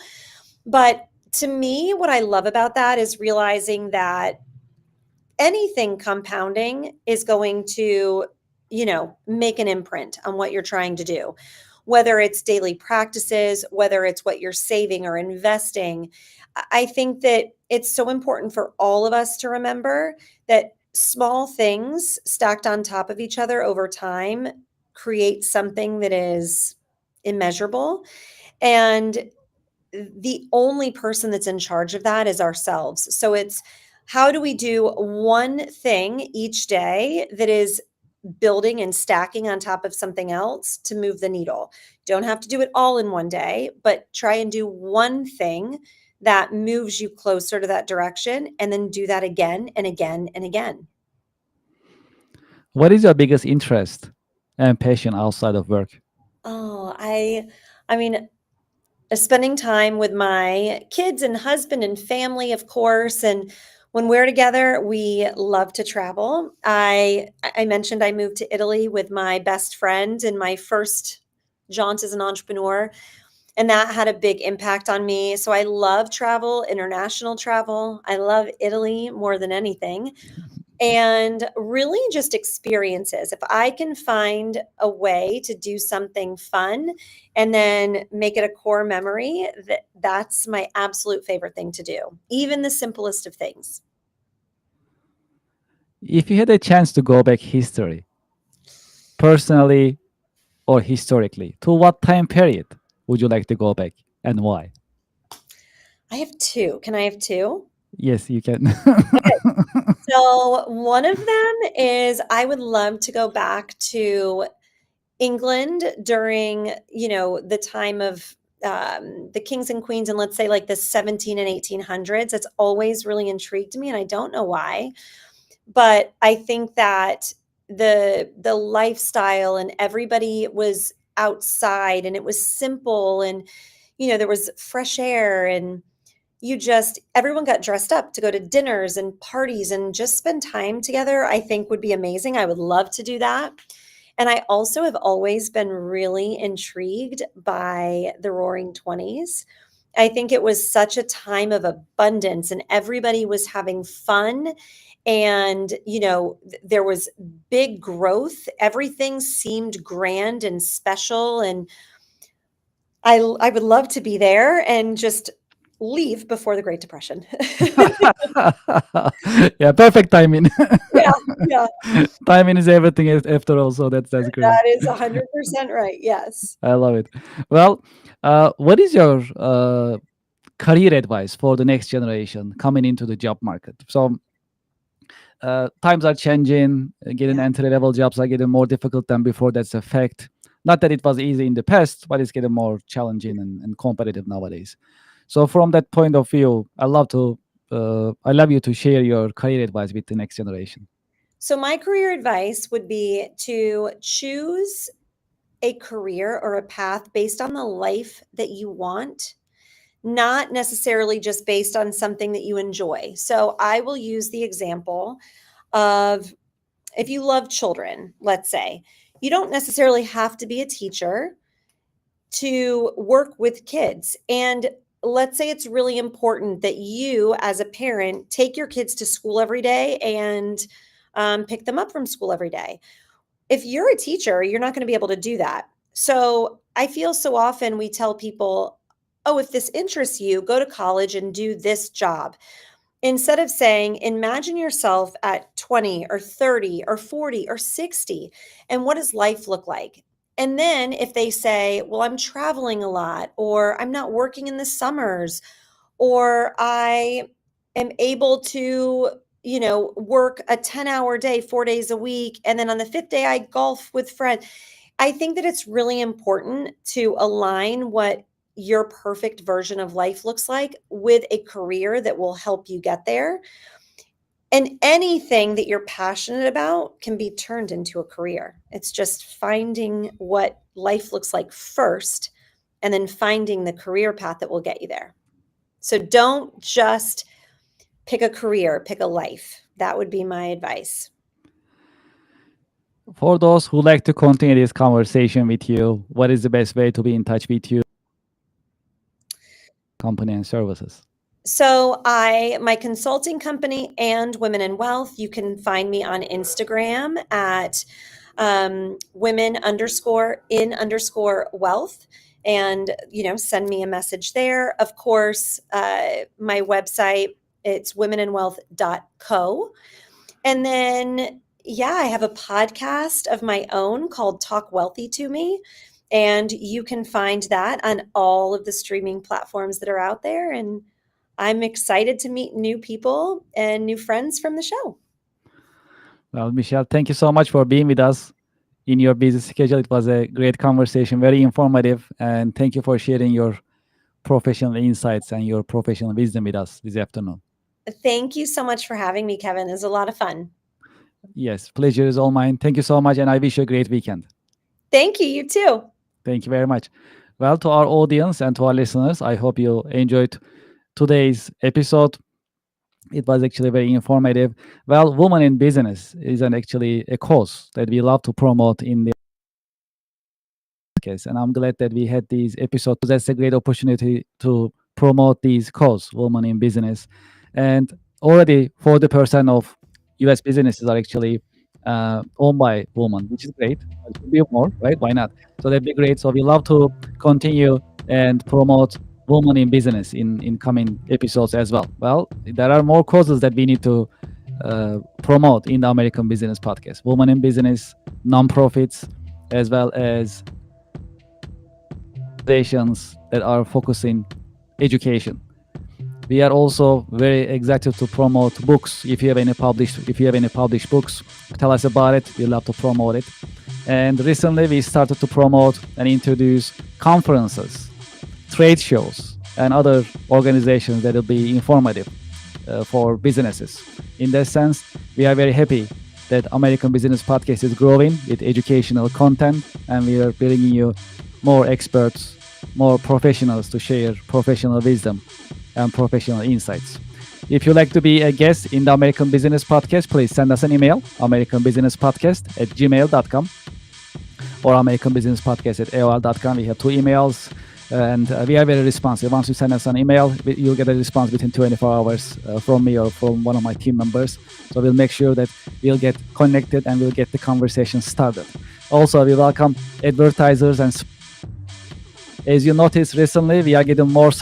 but to me, what I love about that is realizing that anything compounding is going to, make an imprint on what you're trying to do, whether it's daily practices, whether it's what you're saving or investing. I think that it's so important for all of us to remember that small things stacked on top of each other over time create something that is immeasurable. And the only person that's in charge of that is ourselves. So it's how do we do one thing each day that is building and stacking on top of something else to move the needle? Don't have to do it all in one day, but try and do one thing that moves you closer to that direction, and then do that again and again and again. What is your biggest interest and passion outside of work? Oh, I mean, spending time with my kids and husband and family, of course. And when we're together, we love to travel. I mentioned I moved to Italy with my best friend in my first jaunt as an entrepreneur, and that had a big impact on me. So I love travel, international travel. I love Italy more than anything. And really just experiences. If I can find a way to do something fun and then make it a core memory, that's my absolute favorite thing to do, even the simplest of things. If you had a chance to go back history, personally or historically, to what time period would you like to go back and why? I have two. Can I have two? Yes, you can. So one of them is I would love to go back to England during, the time of the kings and queens, and let's say like the 17 and 1800s. It's always really intrigued me, and I don't know why, but I think that the lifestyle and everybody was outside and it was simple, and there was fresh air, and everyone got dressed up to go to dinners and parties and just spend time together. I think would be amazing. I would love to do that. And I also have always been really intrigued by the Roaring 20s. I think it was such a time of abundance and everybody was having fun. And, there was big growth. Everything seemed grand and special. And I would love to be there and just leave before the Great Depression. Yeah, perfect timing. Yeah, yeah. Timing is everything after all, so that's great. That is 100% right. Yes. I love it. Well, what is your career advice for the next generation coming into the job market? So times are changing. Getting Yeah. entry-level jobs are getting more difficult than before. That's a fact. Not that it was easy in the past, but it's getting more challenging and competitive nowadays. So from that point of view, I love you to share your career advice with the next generation. So my career advice would be to choose a career or a path based on the life that you want, not necessarily just based on something that you enjoy. So I will use the example of if you love children, let's say, you don't necessarily have to be a teacher to work with kids. And let's say it's really important that you, as a parent, take your kids to school every day and pick them up from school every day. If you're a teacher, you're not going to be able to do that. So I feel so often we tell people, oh, if this interests you, go to college and do this job. Instead of saying, imagine yourself at 20 or 30 or 40 or 60, and what does life look like? And then if they say, well, I'm traveling a lot, or I'm not working in the summers, or I am able to, work a 10-hour day, 4 days a week, and then on the fifth day, I golf with friends. I think that it's really important to align what your perfect version of life looks like with a career that will help you get there. And anything that you're passionate about can be turned into a career. It's just finding what life looks like first and then finding the career path that will get you there. So don't just pick a career, pick a life. That would be my advice. For those who like to continue this conversation with you, what is the best way to be in touch with you, company and services? So my consulting company and Women in Wealth, you can find me on Instagram at women_in_wealth, and send me a message there. Of course, my website, it's womeninwealth.co. And then, yeah, I have a podcast of my own called Talk Wealthy to Me. And you can find that on all of the streaming platforms that are out there. And I'm excited to meet new people and new friends from the show. Well, Michelle, thank you so much for being with us in your busy schedule. It was a great conversation, very informative, and thank you for sharing your professional insights and your professional wisdom with us this afternoon. Thank you so much for having me, Kevin. It was a lot of fun. Yes, pleasure is all mine. Thank you so much, and I wish you a great weekend. Thank you. You too. Thank you very much. Well, to our audience and to our listeners, I hope you enjoyed today's episode. It was actually very informative. Well, Women in Business is actually a cause that we love to promote in the podcast, and I'm glad that we had these episodes. That's a great opportunity to promote these cause, Women in Business, and already 40% of U.S. businesses are actually owned by women, which is great. It should be more, right? Why not? So that'd be great. So we love to continue and promote women in business in coming episodes as well. Well, there are more causes that we need to promote in the American Business Podcast. Women in business, nonprofits, as well as organizations that are focusing education. We are also very excited to promote books. If you have any published books, tell us about it. We love to promote it. And recently we started to promote and introduce conferences, trade shows, and other organizations that will be informative for businesses. In that sense, we are very happy that American Business Podcast is growing with educational content, and we are bringing you more experts, more professionals to share professional wisdom and professional insights. If you'd like to be a guest in the American Business Podcast, please send us an email, americanbusinesspodcast@gmail.com or americanbusinesspodcast@aol.com. We have two emails, and we are very responsive. Once you send us an email, you'll get a response within 24 hours from me or from one of my team members. So we'll make sure that we'll get connected and we'll get the conversation started. Also, we welcome advertisers, and as you noticed recently, we are getting more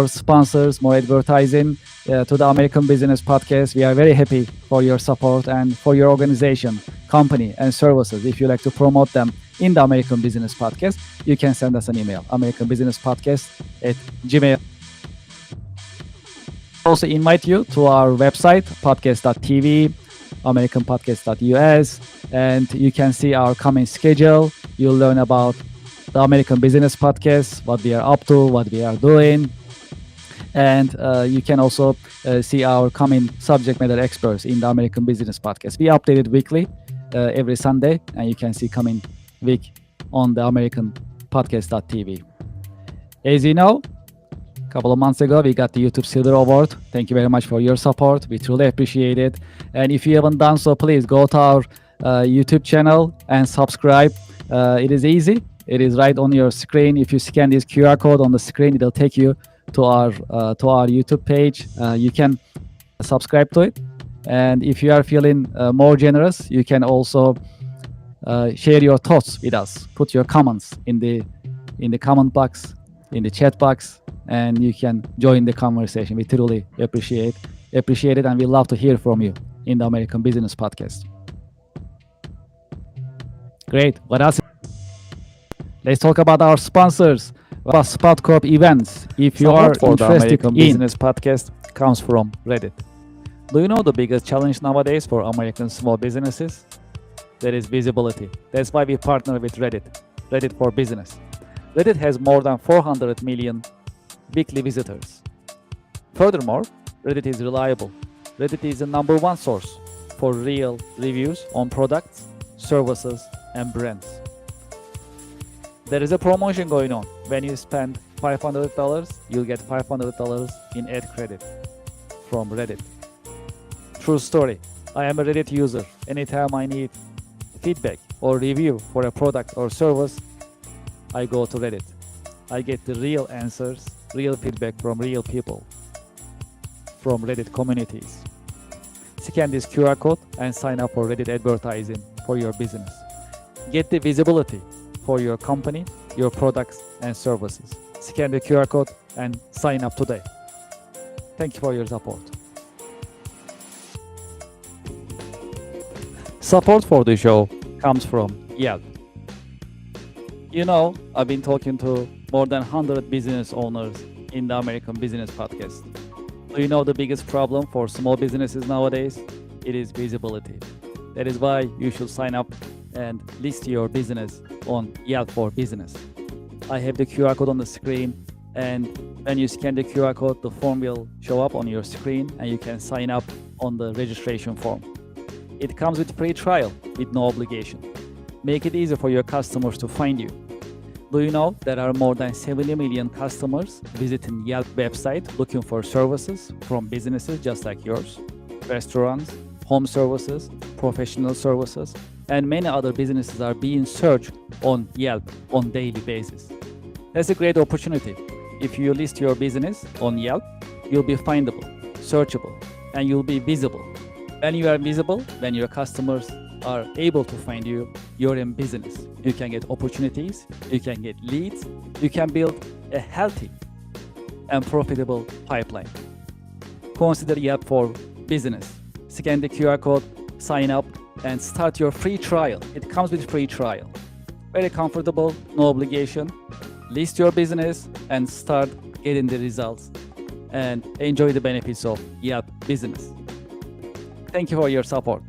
sponsors, more advertising to the American Business Podcast. We are very happy for your support and for your organization, company, and services. If you like to promote them in the American Business Podcast, you can send us an email, americanbusinesspodcast@gmail. Also invite you to our website, podcast.tv, americanpodcast.us, and you can see our coming schedule. You'll learn about the American Business Podcast, what we are up to, what we are doing. And you can also see our coming subject matter experts in the American Business Podcast. We update it weekly, every Sunday, and you can see coming week on the American Podcast.tv. As you know, a couple of months ago, we got the YouTube Silver Award. Thank you very much for your support. We truly appreciate it. And if you haven't done so, please go to our YouTube channel and subscribe. It is easy. It is right on your screen. If you scan this QR code on the screen, it'll take you to our YouTube page. You can subscribe to it. And if you are feeling more generous, you can also share your thoughts with us. Put your comments in the comment box, in the chat box, and you can join the conversation. We truly appreciate it, and we love to hear from you in the American Business Podcast. Great. What else? Let's talk about our sponsors. Spot Corp events. If you are for the interested American in Business Podcast comes from Reddit. Do you know the biggest challenge nowadays for American small businesses? That is visibility. That's why we partner with Reddit for Business. Reddit has more than 400 million weekly visitors. Furthermore, Reddit is reliable. Reddit is the number one source for real reviews on products, services, and brands. There is a promotion going on. When you spend $500, you'll get $500 in ad credit from Reddit. True story. I am a Reddit user. Anytime I need feedback or review for a product or service, I go to Reddit. I get the real answers, real feedback from real people, from Reddit communities. Scan this QR code and sign up for Reddit advertising for your business. Get the visibility for your company, your products, and services. Scan the QR code and sign up today. Thank you for your support. Support for the show comes from Yelp. You know, I've been talking to more than 100 business owners in the American Business Podcast. Do you know the biggest problem for small businesses nowadays? It is visibility. That is why you should sign up and list your business on Yelp for Business. I have the QR code on the screen, and when you scan the QR code, the form will show up on your screen and you can sign up on the registration form. It comes with free trial with no obligation. Make it easy for your customers to find you. Do you know there are more than 70 million customers visiting Yelp website looking for services from businesses just like yours? Restaurants, home services, professional services, and many other businesses are being searched on Yelp on daily basis. That's a great opportunity. If you list your business on Yelp, you'll be findable, searchable, and you'll be visible. When you are visible, when your customers are able to find you, you're in business. You can get opportunities, you can get leads, you can build a healthy and profitable pipeline. Consider Yelp for Business. Scan the QR code, sign up, and start your free trial. It comes with free trial. Very comfortable, no obligation. List your business and start getting the results and enjoy the benefits of Yelp Business. Thank you for your support.